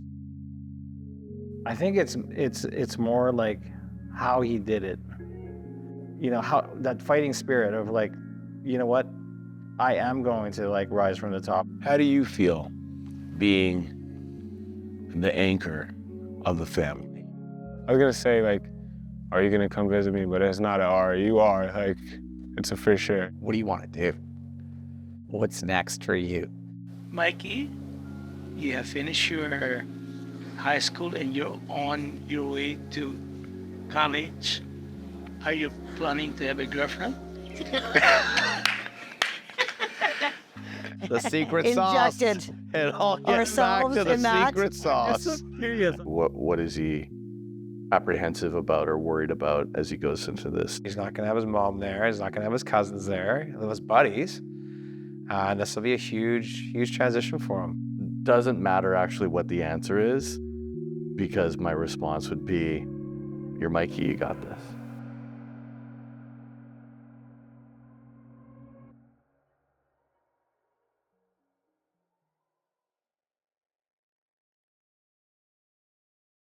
I think it's more like how he did it. How that fighting spirit of like, you know what, I am going to like rise from the top. How do you feel being the anchor of the family? I was gonna say like, are you gonna come visit me? But it's not an are, you are, like, it's a for sure. What do you want to do? What's next for you? Mikey, you have finished your high school and you're on your way to college. Are you planning to have a girlfriend? The secret sauce. Injected It all gets back ourselves to the in that. secret sauce. I'm so curious. What is he apprehensive about or worried about as he goes into this? He's not gonna have his mom there. He's not gonna have his cousins there. He'll have his buddies. And this will be a huge transition for him. Doesn't matter actually what the answer is, because my response would be, you're Mikey, you got this.